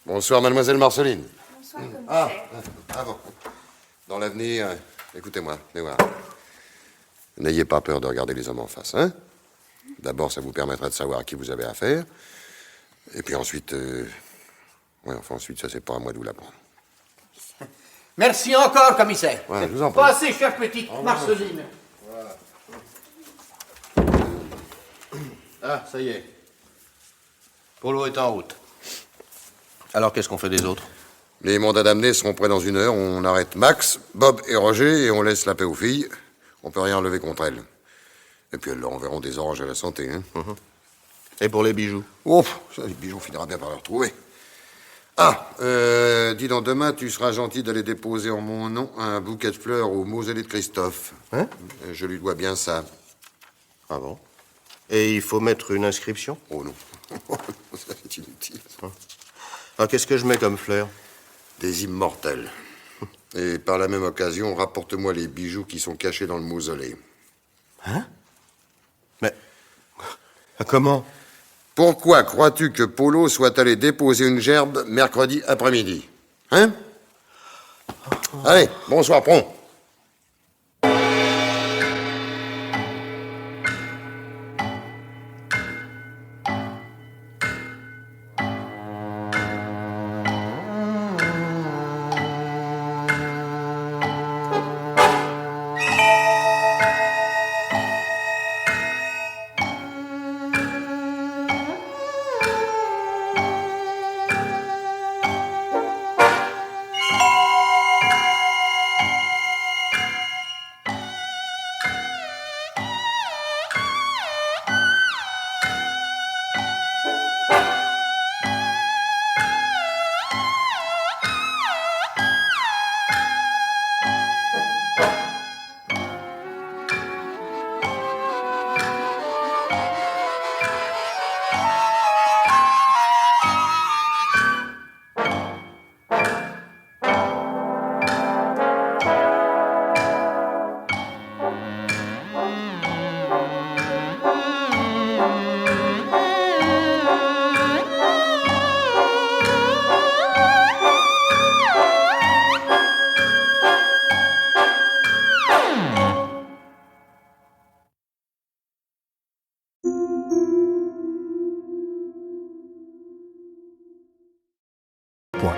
Speaker 2: Bonsoir, mademoiselle Marceline.
Speaker 1: Bonsoir, commissaire.
Speaker 2: Ah bon. Dans l'avenir, écoutez-moi, venez voir. N'ayez pas peur de regarder les hommes en face, hein? D'abord, ça vous permettra de savoir à qui vous avez affaire. Et puis ensuite... Ouais, enfin, ensuite, ça, c'est pas à moi de vous l'apprendre.
Speaker 9: Merci encore, commissaire.
Speaker 2: Ouais, je vous en prie.
Speaker 9: Passez, chère petite Marceline.
Speaker 8: Ah, ça y est. Polo est en route. Alors, qu'est-ce qu'on fait des autres?
Speaker 2: Les mandats d'amener seront prêts dans 1 heure. On arrête Max, Bob et Roger et on laisse la paix aux filles. On peut rien enlever contre elles. Et puis elles leur enverront des oranges à la santé, hein.
Speaker 8: Et pour les bijoux?
Speaker 2: Oh, ça, les bijoux, on finira bien par les retrouver. Ah, dis donc, demain, tu seras gentil d'aller déposer en mon nom un bouquet de fleurs au mausolée de Christophe.
Speaker 8: Hein?
Speaker 2: Je lui dois bien ça.
Speaker 8: Ah bon? Et il faut mettre une inscription?
Speaker 2: Oh non, ça c'est inutile.
Speaker 8: Ah, qu'est-ce que je mets comme fleurs?
Speaker 2: Des immortels. Et par la même occasion, rapporte-moi les bijoux qui sont cachés dans le mausolée.
Speaker 8: Hein? Mais... Comment?
Speaker 2: Pourquoi crois-tu que Polo soit allé déposer une gerbe mercredi après-midi? Hein? Allez, bonsoir, prompt.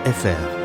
Speaker 12: .fr